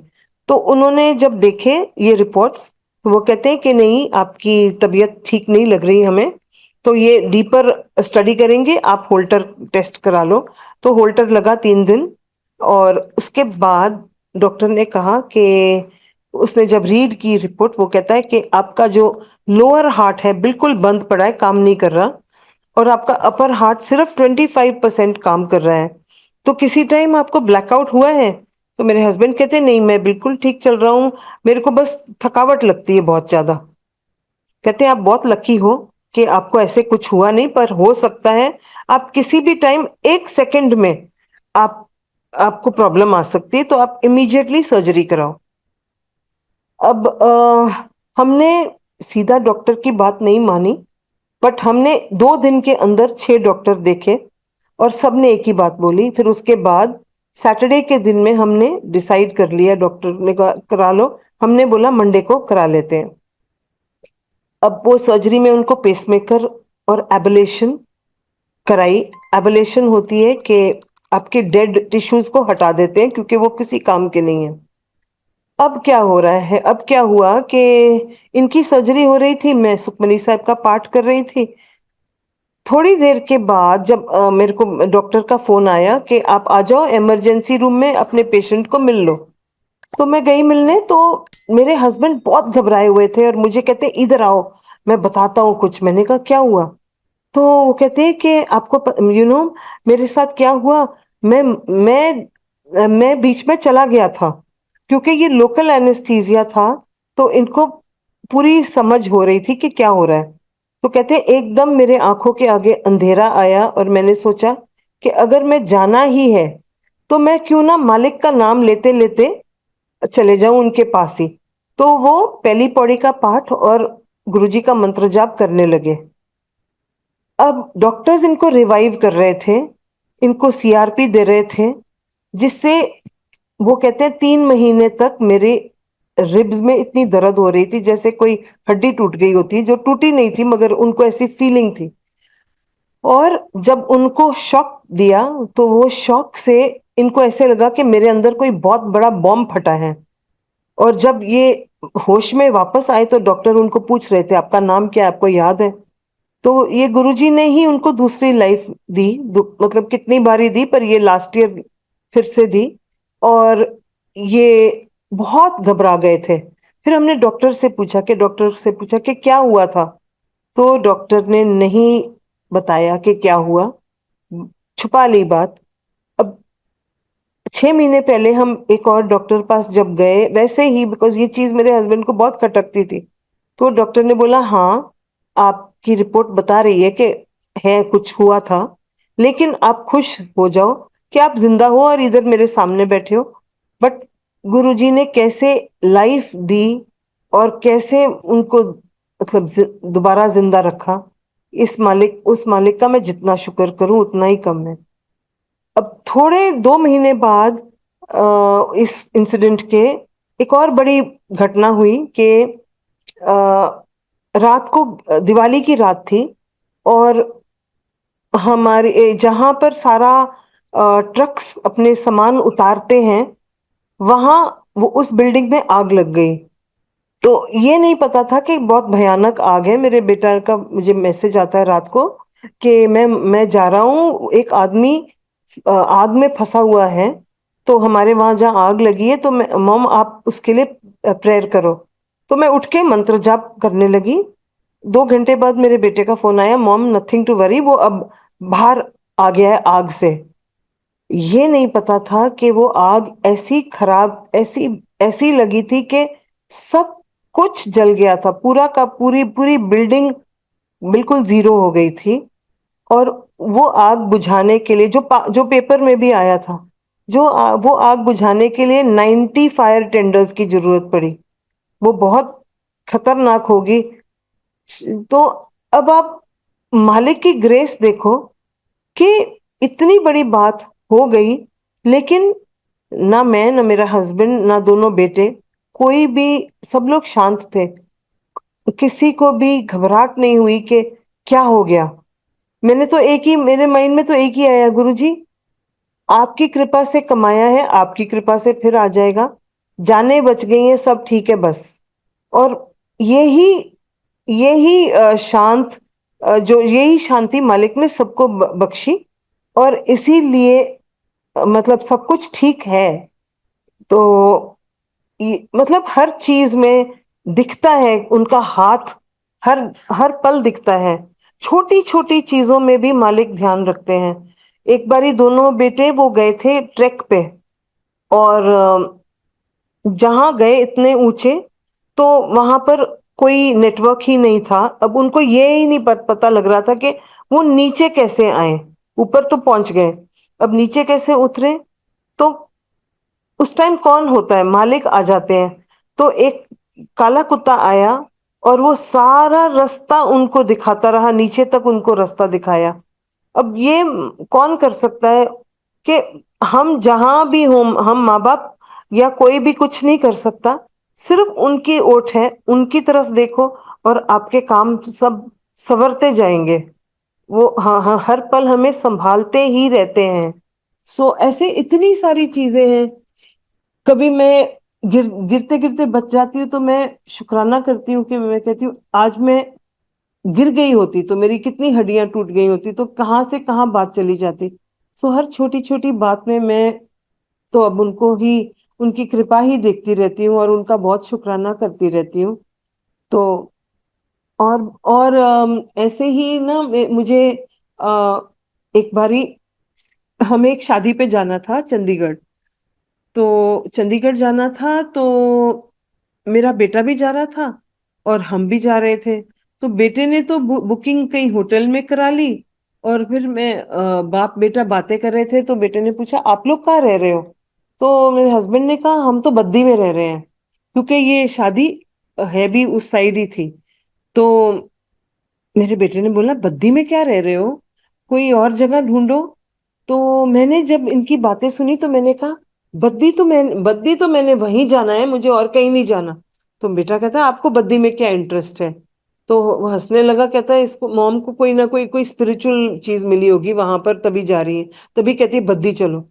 B: तो उन्होंने जब देखे ये रिपोर्ट्स, तो वो कहते हैं कि नहीं आपकी तबीयत ठीक नहीं लग रही हमें, तो ये डीपर स्टडी करेंगे, आप होल्टर टेस्ट करा लो। तो होल्टर लगा 3 दिन, और उसके बाद डॉक्टर ने कहा कि उसने जब रीड की रिपोर्ट, वो कहता है कि आपका जो लोअर हार्ट है बिल्कुल बंद पड़ा है, काम नहीं कर रहा, और आपका अपर हार्ट सिर्फ 25% काम कर रहा है। तो किसी टाइम आपको ब्लैकआउट हुआ है? तो मेरे हस्बैंड कहते नहीं, मैं बिल्कुल ठीक चल रहा हूँ, मेरे को बस थकावट लगती है बहुत ज्यादा। कहते हैं आप बहुत लकी हो कि आपको ऐसे कुछ हुआ नहीं, पर हो सकता है आप किसी भी टाइम 1 सेकंड में आप आपको प्रॉब्लम आ सकती है, तो आप इमीडिएटली सर्जरी कराओ। अब हमने सीधा डॉक्टर की बात नहीं मानी, बट हमने 2 दिन के अंदर 6 डॉक्टर देखे और सबने एक ही बात बोली। फिर उसके बाद सैटरडे के दिन में हमने डिसाइड कर लिया, डॉक्टर ने कहा करा लो, हमने बोला मंडे को करा लेते हैं। अब वो सर्जरी में उनको पेसमेकर और एबलेशन कराई। एबलेशन होती है कि आपके डेड टिश्यूज को हटा देते हैं, क्योंकि वो किसी काम के नहीं है। अब क्या हो रहा है, अब क्या हुआ कि इनकी सर्जरी हो रही थी, मैं सुखमनी साहब का पाठ कर रही थी। थोड़ी देर के बाद जब मेरे को डॉक्टर का फोन आया कि आप आ जाओ इमरजेंसी रूम में, अपने पेशेंट को मिल लो। तो मैं गई मिलने, तो मेरे हस्बैंड बहुत घबराए हुए थे और मुझे कहते इधर आओ, मैं बताता हूँ कुछ। मैंने कहा क्या हुआ? तो वो कहते हैं कि आपको मेरे साथ क्या हुआ। मैं बीच में चला गया था, क्योंकि ये लोकल एनेस्थीसिया था, तो इनको पूरी समझ हो रही थी कि क्या हो रहा है। तो कहते हैं एकदम मेरे आंखों के आगे अंधेरा आया और मैंने सोचा कि अगर मैं जाना ही है तो मैं क्यों ना मालिक का नाम लेते लेते चले जाऊं उनके पास ही। तो वो पहली पौड़ी का पाठ और गुरुजी का मंत्र जाप करने लगे। अब डॉक्टर्स इनको रिवाइव कर रहे थे, इनको सीआरपी दे रहे थे, जिससे वो कहते हैं 3 महीने तक मेरे रिब्स में इतनी दर्द हो रही थी जैसे कोई हड्डी टूट गई होती है, जो टूटी नहीं थी मगर उनको ऐसी फीलिंग थी। और जब उनको शॉक दिया तो वो शॉक से इनको ऐसे लगा कि मेरे अंदर कोई बहुत बड़ा बॉम्ब फटा है। और जब ये होश में वापस आए तो डॉक्टर उनको पूछ रहे थे आपका नाम क्या है, आपको याद है? तो ये गुरुजी ने ही उनको दूसरी लाइफ दी। मतलब कितनी बारी दी, पर ये लास्ट ईयर फिर से दी। और ये बहुत घबरा गए थे। फिर हमने डॉक्टर से पूछा कि क्या हुआ था। तो डॉक्टर ने नहीं बताया कि क्या हुआ, छुपा ली बात। अब 6 महीने पहले हम एक और डॉक्टर पास जब गए, वैसे ही, बिकॉज ये चीज मेरे हस्बैंड को बहुत खटकती थी, तो डॉक्टर ने बोला हाँ आपकी रिपोर्ट बता रही है कि है कुछ हुआ था, लेकिन आप खुश हो जाओ कि आप जिंदा हो और इधर मेरे सामने बैठे हो। बट गुरुजी ने कैसे लाइफ दी और कैसे उनको मतलब दोबारा जिंदा रखा, उस मालिक का मैं जितना शुक्र करूं उतना ही कम है। अब थोड़े 2 महीने बाद इस इंसिडेंट के एक और बड़ी घटना हुई कि रात को दिवाली की रात थी, और हमारे जहां पर सारा ट्रक्स अपने सामान उतारते हैं, वहां वो उस बिल्डिंग में आग लग गई। तो ये नहीं पता था कि बहुत भयानक आग है। मेरे बेटा का मुझे मैसेज आता है रात को कि मैं जा रहा हूँ, एक आदमी आग में फंसा हुआ है, तो हमारे वहां जहाँ आग लगी है, तो मॉम आप उसके लिए प्रेयर करो। तो मैं उठ के मंत्र जाप करने लगी। 2 घंटे बाद मेरे बेटे का फोन आया, मॉम नथिंग टू वरी, वो अब बाहर आ गया है आग से। ये नहीं पता था कि वो आग ऐसी खराब, ऐसी ऐसी लगी थी कि सब कुछ जल गया था, पूरा का पूरी पूरी बिल्डिंग बिल्कुल जीरो हो गई थी। और वो आग बुझाने के लिए जो पेपर में भी आया था, वो आग बुझाने के लिए 90 फायर टेंडर्स की जरूरत पड़ी। वो बहुत खतरनाक होगी। तो अब आप मालिक की ग्रेस देखो कि इतनी बड़ी बात हो गई, लेकिन ना मैं, ना मेरा हस्बैंड, ना दोनों बेटे, कोई भी, सब लोग शांत थे। किसी को भी घबराहट नहीं हुई कि क्या हो गया। मैंने तो एक ही, मेरे माइंड में तो एक ही आया, गुरुजी आपकी कृपा से कमाया है, आपकी कृपा से फिर आ जाएगा, जाने बच गई हैं, सब ठीक है बस। और यही यही शांत जो यही शांति मालिक ने सबको बख्शी, और इसीलिए मतलब सब कुछ ठीक है। तो मतलब हर चीज में दिखता है उनका हाथ, हर हर पल दिखता है। छोटी छोटी चीजों में भी मालिक ध्यान रखते हैं। एक बारी दोनों बेटे वो गए थे ट्रैक पे, और जहां गए इतने ऊंचे, तो वहां पर कोई नेटवर्क ही नहीं था। अब उनको ये ही नहीं पता लग रहा था कि वो नीचे कैसे आए। ऊपर तो पहुंच गए, अब नीचे कैसे उतरे। तो उस टाइम कौन होता है, मालिक आ जाते हैं। तो एक काला कुत्ता आया और वो सारा रास्ता उनको दिखाता रहा, नीचे तक उनको रास्ता दिखाया। अब ये कौन कर सकता है कि हम जहां भी हों, हम माँ बाप या कोई भी कुछ नहीं कर सकता। सिर्फ उनकी ओट है, उनकी तरफ देखो और आपके काम सब संवरते जाएंगे। वो हाँ हाँ हर पल हमें संभालते ही रहते हैं। सो ऐसे इतनी सारी चीजें हैं। कभी मैं गिरते गिरते बच जाती हूँ तो मैं शुक्राना करती हूँ कि मैं कहती हूँ आज मैं गिर गई होती तो मेरी कितनी हड्डियां टूट गई होती, तो कहाँ से कहाँ बात चली जाती। सो हर छोटी छोटी बात में मैं तो अब उनको ही, उनकी कृपा ही देखती रहती हूँ और उनका बहुत शुक्राना करती रहती हूँ। तो और ऐसे ही ना मुझे एक बारी हमें एक शादी पे जाना था चंडीगढ़। तो चंडीगढ़ जाना था, तो मेरा बेटा भी जा रहा था और हम भी जा रहे थे। तो बेटे ने तो बुकिंग कहीं होटल में करा ली। और फिर मैं बाप बेटा बातें कर रहे थे, तो बेटे ने पूछा आप लोग कहाँ रह रहे हो। तो मेरे हस्बैंड ने कहा हम तो बद्दी में रह रहे हैं, क्योंकि ये शादी है भी उस साइड ही थी। तो मेरे बेटे ने बोला बद्दी में क्या रह रहे हो, कोई और जगह ढूंढो। तो मैंने जब इनकी बातें सुनी तो मैंने कहा बद्दी तो मैंने वहीं जाना है, मुझे और कहीं नहीं जाना। तो बेटा कहता है आपको बद्दी में क्या इंटरेस्ट है। तो वो हंसने लगा, कहता है इसको मॉम को कोई ना कोई स्पिरिचुअल चीज मिली होगी वहां पर, तभी जा रही है। तभी कहती है बद्दी चलो।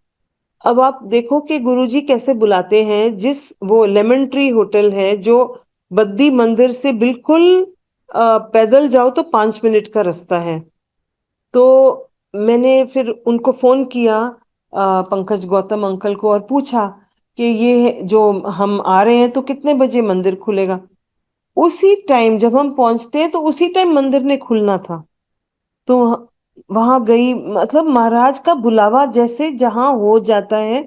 B: अब आप देखो कि गुरुजी कैसे बुलाते हैं। जिस वो लेमन ट्री होटल है जो बद्दी मंदिर से बिल्कुल पैदल जाओ तो 5 मिनट का रास्ता है। तो मैंने फिर उनको फोन किया, पंकज गौतम अंकल को, और पूछा कि ये जो हम आ रहे हैं तो कितने बजे मंदिर खुलेगा। उसी टाइम जब हम पहुंचते हैं तो उसी टाइम मंदिर ने खुलना था। तो वहां गई, मतलब महाराज का बुलावा जैसे जहां हो जाता है,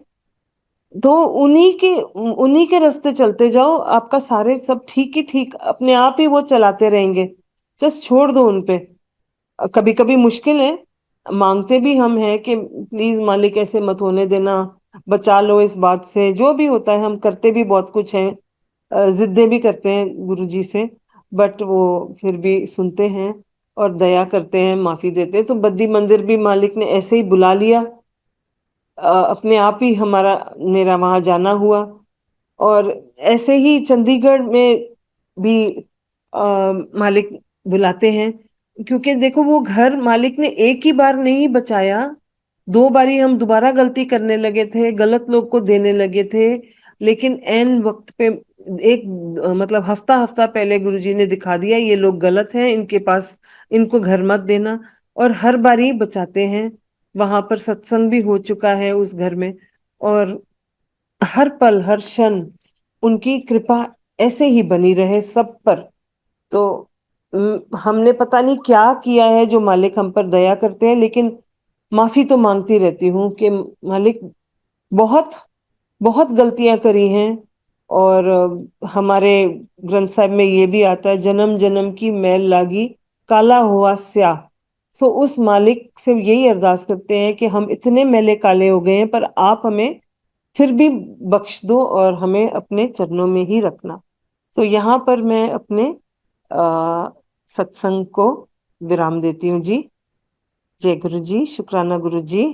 B: तो उन्हीं के रास्ते चलते जाओ, आपका सारे सब ठीक ही ठीक अपने आप ही वो चलाते रहेंगे। जस्ट छोड़ दो उनपे। कभी कभी मुश्किल है, मांगते भी हम हैं कि प्लीज मालिक ऐसे मत होने देना, बचा लो इस बात से। जो भी होता है हम करते भी बहुत कुछ हैं, जिद्दे भी करते हैं गुरु जी से, बट वो फिर भी सुनते हैं और दया करते हैं, माफी देते हैं। तो बद्दी मंदिर भी मालिक ने ऐसे ही बुला लिया, अपने आप ही हमारा मेरा वहां जाना हुआ। और ऐसे ही चंडीगढ़ में भी मालिक बुलाते हैं। क्योंकि देखो वो घर मालिक ने एक ही बार नहीं बचाया, 2 बारी हम दोबारा गलती करने लगे थे, गलत लोग को देने लगे थे। लेकिन एन वक्त पे एक मतलब हफ्ता हफ्ता पहले गुरुजी ने दिखा दिया ये लोग गलत हैं, इनके पास इनको घर मत देना। और हर बारी बचाते हैं। वहां पर सत्संग भी हो चुका है उस घर में। और हर पल हर क्षण उनकी कृपा ऐसे ही बनी रहे सब पर। तो हमने पता नहीं क्या किया है जो मालिक हम पर दया करते हैं, लेकिन माफी तो मांगती रहती हूँ कि मालिक बहुत बहुत गलतियां करी हैं। और हमारे ग्रंथ साहिब में ये भी आता है जन्म जन्म की मैल लागी, काला हुआ स्याह। सो उस मालिक से यही अरदास करते हैं कि हम इतने मैले काले हो गए हैं, पर आप हमें फिर भी बख्श दो और हमें अपने चरणों में ही रखना। तो यहाँ पर मैं अपने आ, सत्संग को विराम देती हूँ जी। जय गुरु जी, शुक्राना गुरु जी।